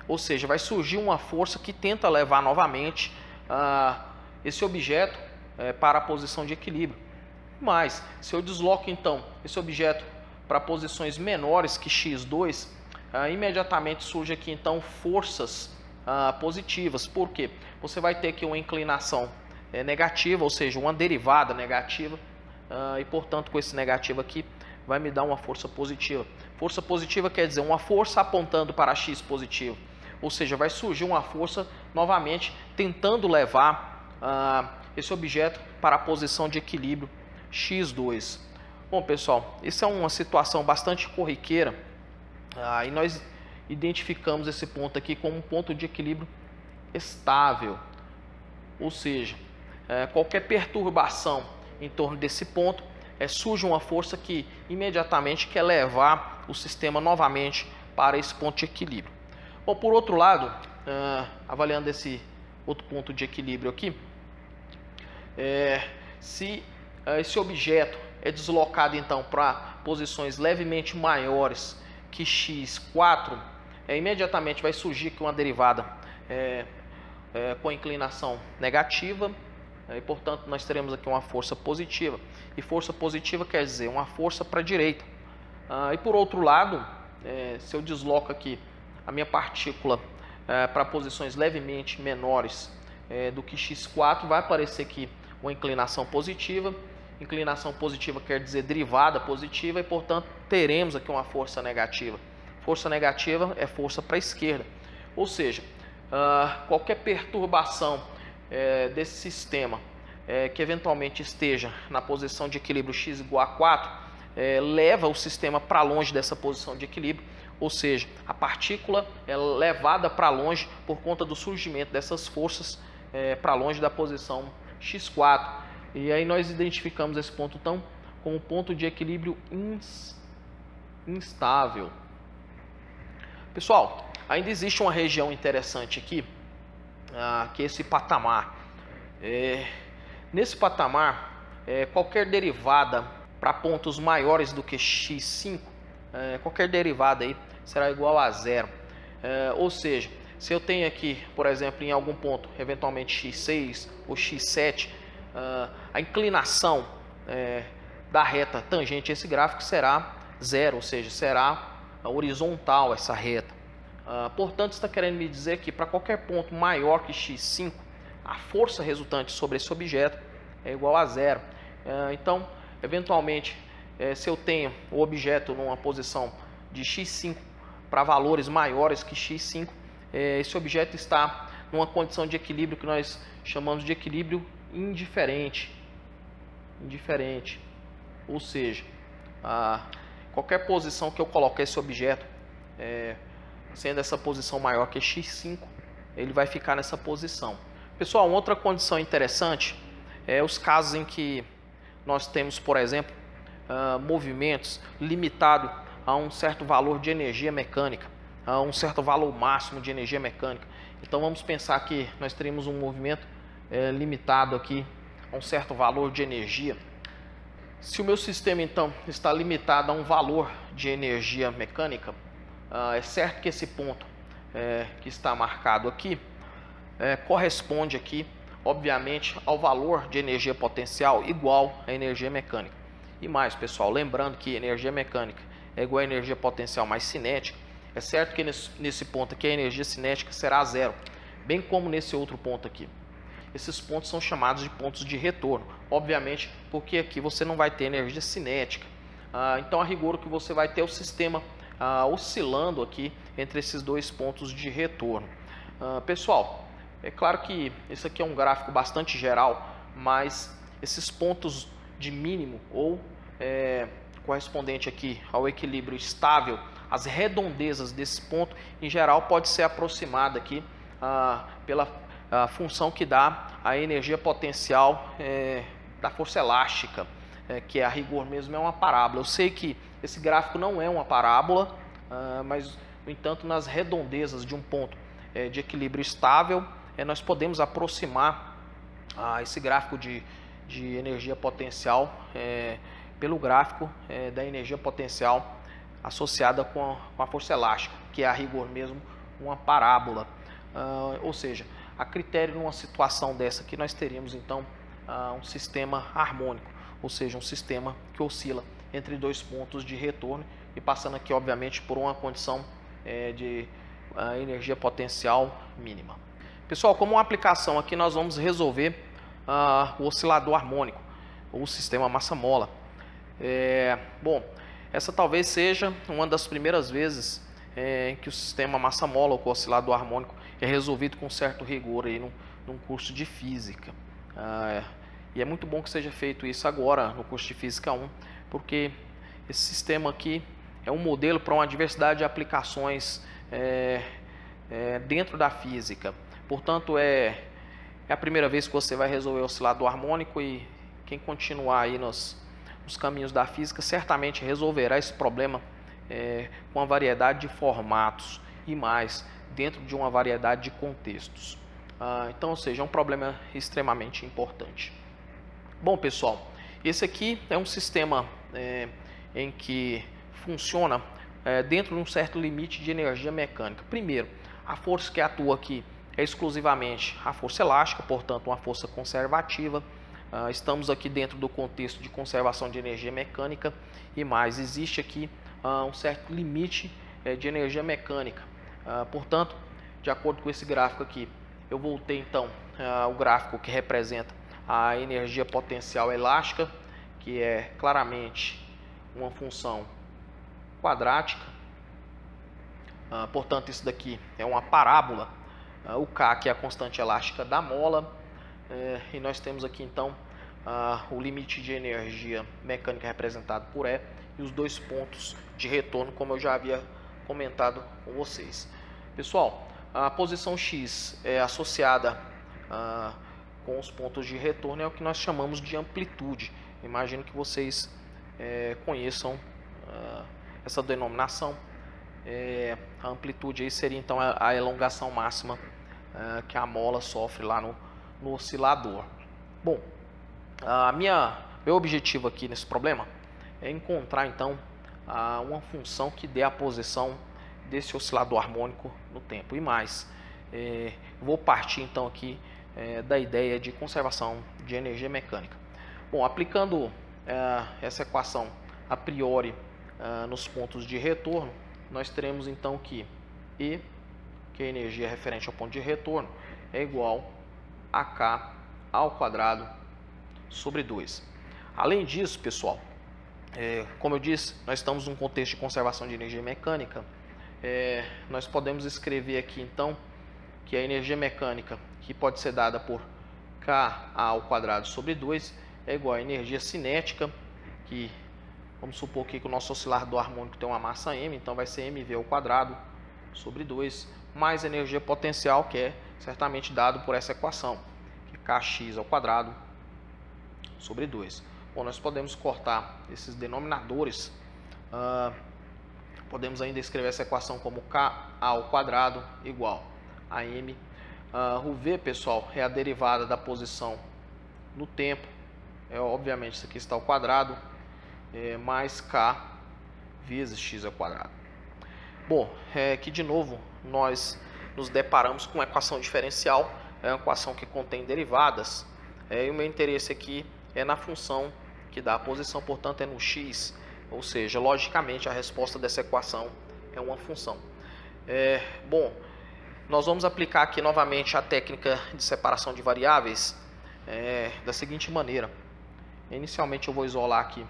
ou seja, vai surgir uma força que tenta levar novamente esse objeto para a posição de equilíbrio. Mas, se eu desloco então esse objeto para posições menores que x2, imediatamente surge aqui então forças positivas. Por quê? Você vai ter aqui uma inclinação negativa, ou seja, uma derivada negativa, e portanto com esse negativo aqui vai me dar uma força positiva. Força positiva quer dizer uma força apontando para x positivo, ou seja, vai surgir uma força novamente tentando levar esse objeto para a posição de equilíbrio x2. Bom, pessoal, isso é uma situação bastante corriqueira, e nós identificamos esse ponto aqui como um ponto de equilíbrio estável, ou seja, qualquer perturbação em torno desse ponto, surge uma força que imediatamente quer levar o sistema novamente para esse ponto de equilíbrio. Bom, por outro lado, avaliando esse outro ponto de equilíbrio aqui, se esse objeto é deslocado então para posições levemente maiores que x4, imediatamente vai surgir aqui uma derivada com inclinação negativa, e portanto nós teremos aqui uma força positiva, e força positiva quer dizer uma força para a direita. E por outro lado, se eu desloco aqui a minha partícula para posições levemente menores do que x4, vai aparecer aqui uma inclinação positiva. Inclinação positiva quer dizer derivada positiva, e portanto teremos aqui uma força negativa. Força negativa é força para a esquerda, ou seja, qualquer perturbação desse sistema que eventualmente esteja na posição de equilíbrio x igual a 4, leva o sistema para longe dessa posição de equilíbrio, ou seja, a partícula é levada para longe por conta do surgimento dessas forças para longe da posição x4. E aí nós identificamos esse ponto então como ponto de equilíbrio instável. Pessoal, ainda existe uma região interessante aqui, que é esse patamar. Nesse patamar, qualquer derivada para pontos maiores do que x5, qualquer derivada aí será igual a zero. Ou seja, se eu tenho aqui, por exemplo, em algum ponto, eventualmente x6 ou x7, a inclinação da reta tangente a esse gráfico será zero, ou seja, será horizontal essa reta. Portanto, está querendo me dizer que para qualquer ponto maior que x5, a força resultante sobre esse objeto é igual a zero. Então, eventualmente, se eu tenho o objeto numa posição de x5 para valores maiores que x5, esse objeto está numa condição de equilíbrio que nós chamamos de equilíbrio indiferente. Ou seja, qualquer posição que eu coloque esse objeto, sendo essa posição maior que x5, ele vai ficar nessa posição. Pessoal, outra condição interessante é os casos em que nós temos, por exemplo, movimentos limitados a um certo valor de energia mecânica, a um certo valor máximo de energia mecânica. Então vamos pensar que nós teríamos um movimento limitado aqui a um certo valor de energia. Se o meu sistema então está limitado a um valor de energia mecânica, é certo que esse ponto que está marcado aqui corresponde aqui, obviamente, ao valor de energia potencial igual à energia mecânica. E mais, pessoal, lembrando que energia mecânica é igual a energia potencial mais cinética, é certo que nesse ponto aqui a energia cinética será zero, bem como nesse outro ponto aqui. Esses pontos são chamados de pontos de retorno, obviamente, porque aqui você não vai ter energia cinética. Então, a rigor, o que você vai ter é o sistema oscilando aqui entre esses dois pontos de retorno. Pessoal, é claro que esse aqui é um gráfico bastante geral, mas esses pontos de mínimo ou correspondente aqui ao equilíbrio estável, as redondezas desse ponto, em geral, pode ser aproximada aqui pela função que dá a energia potencial da força elástica, que a rigor mesmo é uma parábola. Eu sei que esse gráfico não é uma parábola, mas No entanto, nas redondezas de um ponto de equilíbrio estável, nós podemos aproximar esse gráfico de energia potencial pelo gráfico da energia potencial associada com a força elástica, que é a rigor mesmo uma parábola. Ou seja, a critério de uma situação dessa aqui, nós teríamos então um sistema harmônico, ou seja, um sistema que oscila entre dois pontos de retorno e passando aqui, obviamente, por uma condição de energia potencial mínima. Pessoal, como uma aplicação aqui, nós vamos resolver o oscilador harmônico, ou o sistema massa-mola. Bom, essa talvez seja uma das primeiras vezes em que o sistema massa-mola, ou o oscilador harmônico, é resolvido com certo rigor aí num curso de Física. E é muito bom que seja feito isso agora no curso de Física 1, porque esse sistema aqui é um modelo para uma diversidade de aplicações dentro da física. Portanto, é a primeira vez que você vai resolver o oscilador harmônico, e quem continuar aí nos caminhos da física certamente resolverá esse problema com uma variedade de formatos e mais, dentro de uma variedade de contextos. Então, ou seja, é um problema extremamente importante. Bom, pessoal, esse aqui é um sistema em que funciona dentro de um certo limite de energia mecânica. Primeiro, a força que atua aqui é exclusivamente a força elástica, portanto, uma força conservativa. Estamos aqui dentro do contexto de conservação de energia mecânica e mais, existe aqui um certo limite de energia mecânica. Portanto, de acordo com esse gráfico aqui, eu voltei então ao gráfico que representa a energia potencial elástica, que é claramente uma função quadrática. Portanto, isso daqui é uma parábola. O K, que é a constante elástica da mola, e nós temos aqui então o limite de energia mecânica representado por E e os dois pontos de retorno, como eu já havia comentado com vocês. Pessoal, a posição X associada com os pontos de retorno é o que nós chamamos de amplitude. Imagino que vocês conheçam essa denominação. A amplitude aí seria então a elongação máxima que a mola sofre lá no oscilador. Bom, meu objetivo aqui nesse problema é encontrar então uma função que dê a posição desse oscilador harmônico no tempo. E mais, vou partir então aqui da ideia de conservação de energia mecânica. Bom, aplicando essa equação a priori nos pontos de retorno, nós teremos então que E, que é a energia referente ao ponto de retorno, é igual a K ao quadrado sobre 2. Além disso, pessoal, como eu disse, nós estamos num contexto de conservação de energia mecânica. Nós podemos escrever aqui então que a energia mecânica, que pode ser dada por K ao quadrado sobre 2, é igual a energia cinética, que vamos supor que o nosso oscilador harmônico tem uma massa m, então vai ser mv ao quadrado sobre 2, mais energia potencial, que é certamente dado por essa equação, que é kx ao quadrado sobre 2. Bom, nós podemos cortar esses denominadores, podemos ainda escrever essa equação como k ao quadrado igual a m. O v, pessoal, é a derivada da posição no tempo, obviamente isso aqui está ao quadrado, mais k vezes x ao quadrado. Bom, aqui de novo nós nos deparamos com uma equação diferencial, uma equação que contém derivadas, e o meu interesse aqui é na função que dá a posição, portanto é no x, ou seja, logicamente a resposta dessa equação é uma função. Bom, nós vamos aplicar aqui novamente a técnica de separação de variáveis da seguinte maneira. Inicialmente eu vou isolar aqui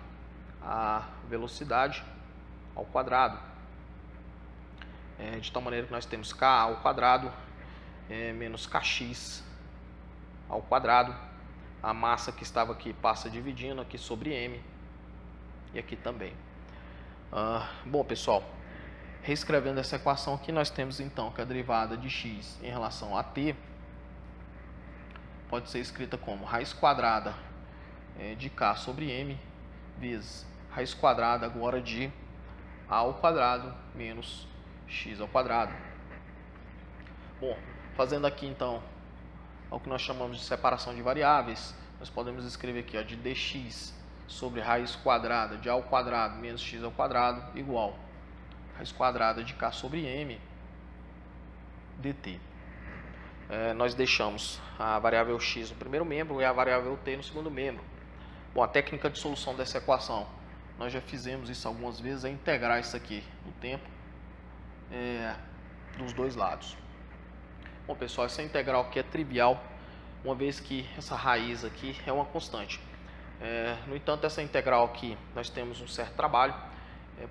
a velocidade ao quadrado, de tal maneira que nós temos k ao quadrado menos kx ao quadrado. A massa que estava aqui passa dividindo aqui sobre m e aqui também. Bom, pessoal, reescrevendo essa equação aqui, nós temos então que a derivada de x em relação a t pode ser escrita como raiz quadrada de k sobre m vezes raiz quadrada agora de a ao quadrado menos x ao quadrado. Bom, fazendo aqui então o que nós chamamos de separação de variáveis, nós podemos escrever aqui, ó, de dx sobre raiz quadrada de a ao quadrado menos x ao quadrado igual raiz quadrada de k sobre m dt. Nós deixamos a variável x no primeiro membro e a variável t no segundo membro. Bom, a técnica de solução dessa equação, nós já fizemos isso algumas vezes, é integrar isso aqui no tempo dos dois lados. Bom, pessoal, essa integral aqui é trivial, uma vez que essa raiz aqui é uma constante. No entanto, essa integral aqui, nós temos um certo trabalho,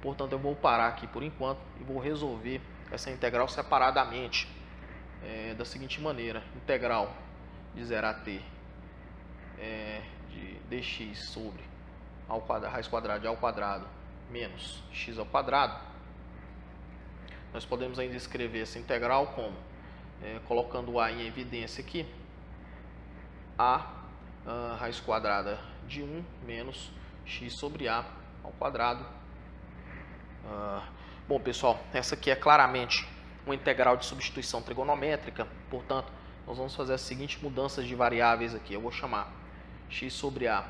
portanto, eu vou parar aqui por enquanto e vou resolver essa integral separadamente, da seguinte maneira: integral de 0 a t de dx sobre raiz quadrada de a ao quadrado menos x ao quadrado. Nós podemos ainda escrever essa integral como, colocando o a em evidência aqui, a raiz quadrada de 1 menos x sobre a ao quadrado. Bom, pessoal, essa aqui é claramente uma integral de substituição trigonométrica, portanto, nós vamos fazer as seguintes mudanças de variáveis aqui. Eu vou chamar x sobre a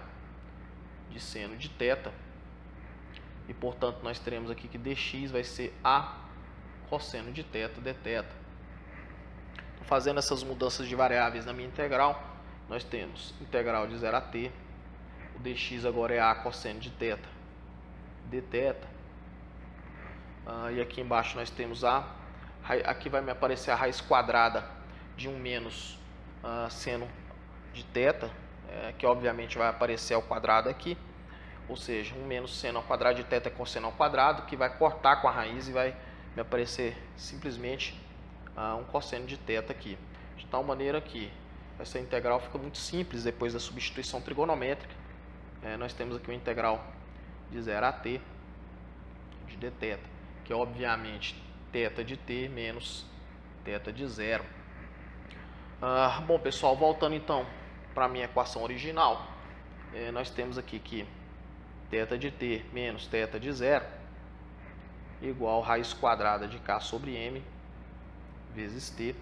de seno de θ, e portanto nós teremos aqui que dx vai ser a cosseno de θ dθ. Fazendo essas mudanças de variáveis na minha integral, nós temos integral de 0 a t, o dx agora é a cosseno de θ dθ, e aqui embaixo nós temos aqui vai me aparecer a raiz quadrada de 1 menos seno de θ, que obviamente vai aparecer ao quadrado aqui, ou seja, 1 menos seno ao quadrado de θ é cosseno ao quadrado, que vai cortar com a raiz e vai me aparecer simplesmente um cosseno de θ aqui. De tal maneira que essa integral fica muito simples depois da substituição trigonométrica. Nós temos aqui uma integral de 0 a t de dθ, que é obviamente θ de t menos θ de 0. Bom, pessoal, voltando então para a minha equação original, nós temos aqui que θ de t menos θ de 0 igual raiz quadrada de k sobre m vezes t,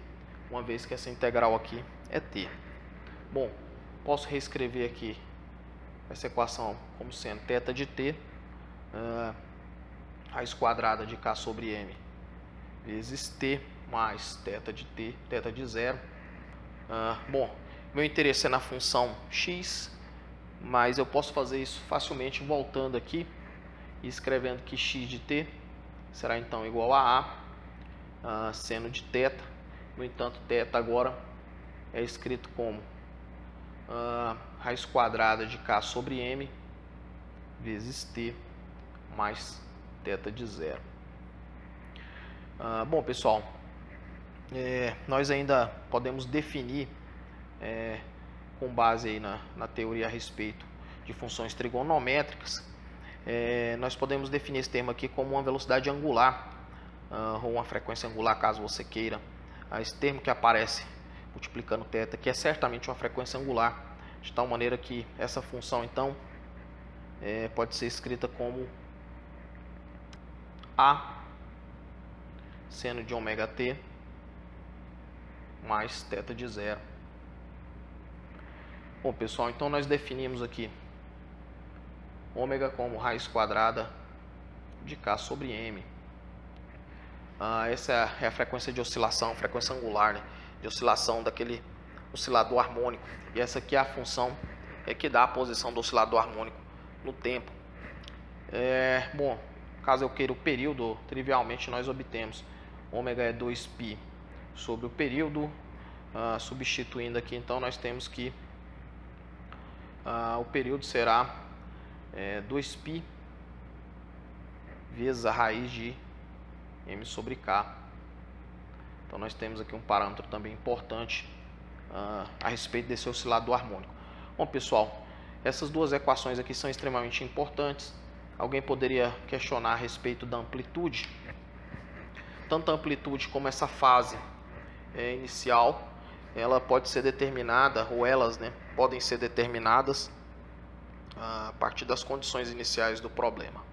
uma vez que essa integral aqui é t. Bom, posso reescrever aqui essa equação como sendo θ de t, raiz quadrada de k sobre m vezes t mais θ de t, θ de 0. Bom, meu interesse é na função x, mas eu posso fazer isso facilmente voltando aqui e escrevendo que x de t será então igual a seno de θ. No entanto, θ agora é escrito como raiz quadrada de k sobre m vezes t mais θ de 0. Bom, pessoal, nós ainda podemos definir, com base aí na teoria a respeito de funções trigonométricas, nós podemos definir esse termo aqui como uma velocidade angular, ou uma frequência angular, caso você queira. Esse termo que aparece multiplicando θ, que é certamente uma frequência angular, de tal maneira que essa função então pode ser escrita como a seno de ômega t mais θ de 0. Bom, pessoal, então nós definimos aqui ômega como raiz quadrada de k sobre m. Essa é a frequência de oscilação, frequência angular, né, de oscilação daquele oscilador harmônico. E essa aqui é a função que dá a posição do oscilador harmônico no tempo. Bom, caso eu queira o período, trivialmente nós obtemos ômega é 2π sobre o período. Substituindo aqui, então, nós temos que o período será 2π vezes a raiz de m sobre k. Então nós temos aqui um parâmetro também importante a respeito desse oscilador harmônico. Bom, pessoal, essas duas equações aqui são extremamente importantes. Alguém poderia questionar a respeito da amplitude. Tanto a amplitude como essa fase inicial, ela pode ser determinada, ou elas, podem ser determinadas a partir das condições iniciais do problema.